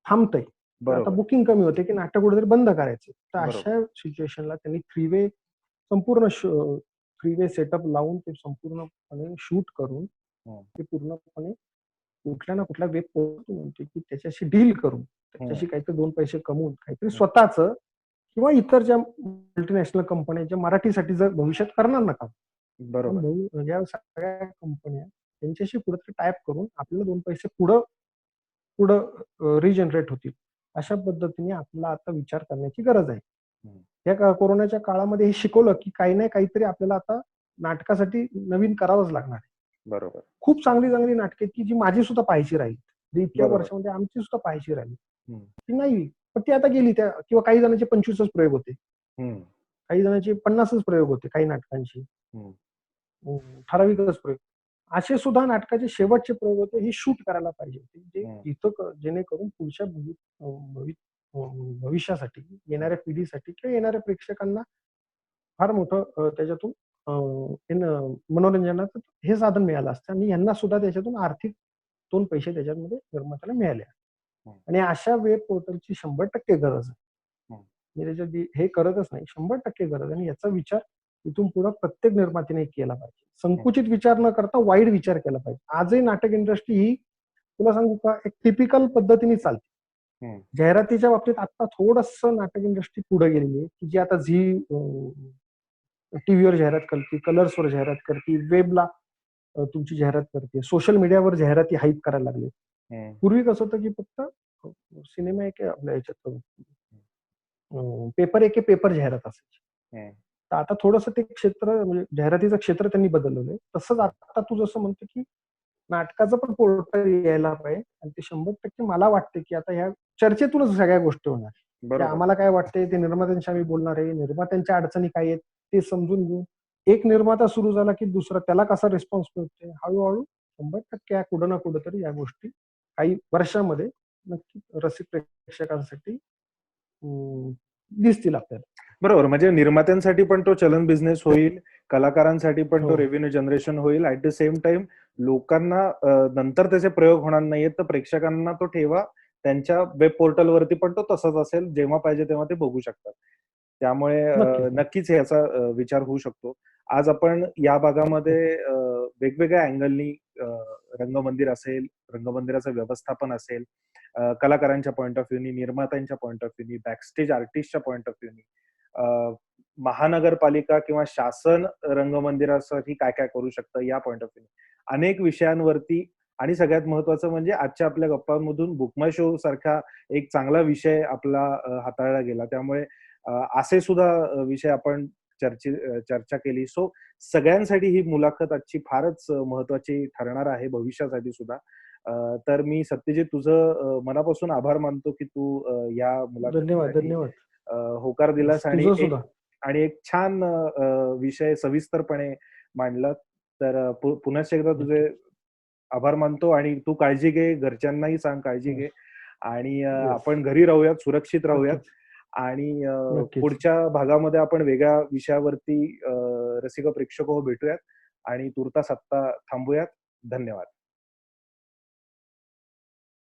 थांबतंय. किंवा आता बरोबर, बुकिंग कमी होते, की नाटक कुठेतरी बंद करायचं. तर बरोबर. अशा सिच्युएशनला त्यांनी संपूर्ण थ्री वे सेटअप लावून ते संपूर्णपणे शूट करून, हं, ते पूर्णपणे कुठल्या ना कुठल्या वेब पोर्टल म्हणते, की त्याच्याशी डील करून, हं, त्याच्याशी काहीतरी 2 पैसे कमवून, काहीतरी हं. स्वतःचं किंवा इतर ज्या मल्टीनॅशनल कंपन्या ज्या मराठीसाठी जर भविष्यात करणार ना काम, बरोबर. पण या सगळ्या कंपन्या त्यांच्याशी कुठेतरी टाय करून आपल्याला 2 पैसे पुढं पुढं रिजनरेट होतील. अशा पद्धतीने आपल्याला आता विचार करण्याची गरज आहे. हं. या कोरोनाच्या काळामध्ये हे शिकवलं, की काही नाही काहीतरी आपल्याला आता नाटकासाठी नवीन करावंच लागणार आहे. बरोबर. खूप चांगली चांगली नाटकं आहेत की जी माझी सुद्धा पाहायची राहिली. म्हणजे इतक्या बरोबर. वर्षामध्ये आमची सुद्धा पाहायची राहिली. हं. ती नाही, पण ती आता गेली त्या किंवा काही जणांचे 25च प्रयोग होते. हं. काही जणांचे 50च प्रयोग होते काही नाटकांची. हं. ठराविकच प्रयोग. असे सुद्धा नाटकाचे शेवटचे प्रयोग होते, हे शूट करायला पाहिजे होते. जे हं. इथं जेणेकरून पुढच्या अ, भवि अ, भविष्यासाठी, येणाऱ्या पिढीसाठी किंवा येणाऱ्या प्रेक्षकांना फार मोठं त्याच्यातून अ, मनोरंजनाचं हे साधन मिळालं असतं आणि यांना सुद्धा त्याच्यातून आर्थिक 2 पैसे त्याच्यामध्ये निर्मात्याला मिळाले असते. हं. आणि अशा वेब पोर्टलची 100% गरज आहे. हं. मी त्याच्यात हे करतच नाही. 100% गरज आहे आणि याचा विचार इथून पुढे प्रत्येक निर्मात्याने केला पाहिजे. हं. संकुचित विचार न करता वाईड विचार केला पाहिजे. आजही नाटक इंडस्ट्री ही तुला सांगू का एक टिपिकल पद्धतीने चालते. हं. जाहिरातीच्या बाबतीत आता थोडंसं नाटक इंडस्ट्री पुढे गेलेली आहे, की जी आता टीव्हीवर जाहिरात करते, कलर्सवर जाहिरात करते, वेबला तुमची जाहिरात करते, सोशल मीडियावर जाहिराती हाईप करायला लागले. हं. पूर्वी कसं होतं, की फक्त सिनेमा एक आपल्या ह्याच्यात पेपर एके पेपर जाहिरात असायची. हं. तर आता थोडंसं ते क्षेत्र म्हणजे जाहिरातीचं क्षेत्र त्यांनी बदललेलं आहे. तसंच आता तू जसं म्हणतो, की नाटकाचं पण पोर्टल यायला पाहिजे आणि ते 100% मला वाटते, की आता ह्या चर्चेतूनच सगळ्या गोष्टी होणार. म्हणजे बरोबर. आम्हाला काय वाटतंय ते निर्मात्यांशी आम्ही बोलणार आहे. निर्मात्यांच्या अडचणी काय आहेत ते समजून घेऊन एक निर्माता सुरू झाला, की दुसरा त्याला कसा रिस्पॉन्स मिळतोय. हळू-हळू 100% कुठं ना कुठेतरी या गोष्टी काही वर्षामध्ये नक्की रसिक प्रेक्षकांसाठी दिसतील आपल्याला. बरोबर. म्हणजे निर्मात्यांसाठी पण तो चलन बिझनेस होईल, कलाकारांसाठी पण हो, तो रेव्हेन्यू जनरेशन होईल. ॲट द सेम टाईम लोकांना नंतर त्याचे प्रयोग होणार नाहीयेत, तर प्रेक्षकांना तो ठेवा. त्यांच्या वेब पोर्टलवरती पण तो तसाच असेल. जेव्हा पाहिजे तेव्हा ते बघू शकतात. त्यामुळे नक्कीच. नक्कीच याचा विचार होऊ शकतो. आज आपण या भागामध्ये वेगवेगळ्या अँगलनी रंगमंदिर असेल, रंगमंदिराचं व्यवस्थापन असेल, कलाकारांच्या पॉइंट ऑफ व्ह्यूनी, निर्मात्यांच्या पॉइंट ऑफ व्ह्यूनी, बॅकस्टेज आर्टिस्टच्या पॉइंट ऑफ व्ह्यूनी, महानगरपालिका किंवा शासन रंगमंदिरासाठी काय-काय करू शकतं या पॉइंट ऑफ व्ह्यूनी. अनेक विषयांवरती आणि सगळ्यात महत्त्वाचं म्हणजे आजच्या आपल्या गप्पांमधून बुक माय शो सारखा एक चांगला विषय आपला हाताळला गेला. त्यामुळे असे सुद्धा विषय आपण चर्चा केली. सो सगळ्यांसाठी ही मुलाखत आजची फारच महत्त्वाची ठरणार आहे भविष्यासाठी सुद्धा. तर मी सत्यजित तुझं मनापासून आभार मानतो, की तू या धन्यवाद, मुलाखतीसाठी धन्यवाद. होकार येस, दिलास तुझं सुद्धा. आणि एक छान विषय सविस्तरपणे मांडलात. तर पुनश्च एकदा नक्की. तुझे आभार मानतो आणि तू काळजी घे, घरच्यांनाही सांग काळजी येस, घे आणि येस. आपण घरी राहूयात, सुरक्षित राहूयात नक्कीच, आणि नक्कीच. पुढच्या भागामध्ये आपण वेगळ्या विषयावरती रसिक प्रेक्षक हो भेटूयात आणि तूर्तास आत्ता थांबूयात. धन्यवाद.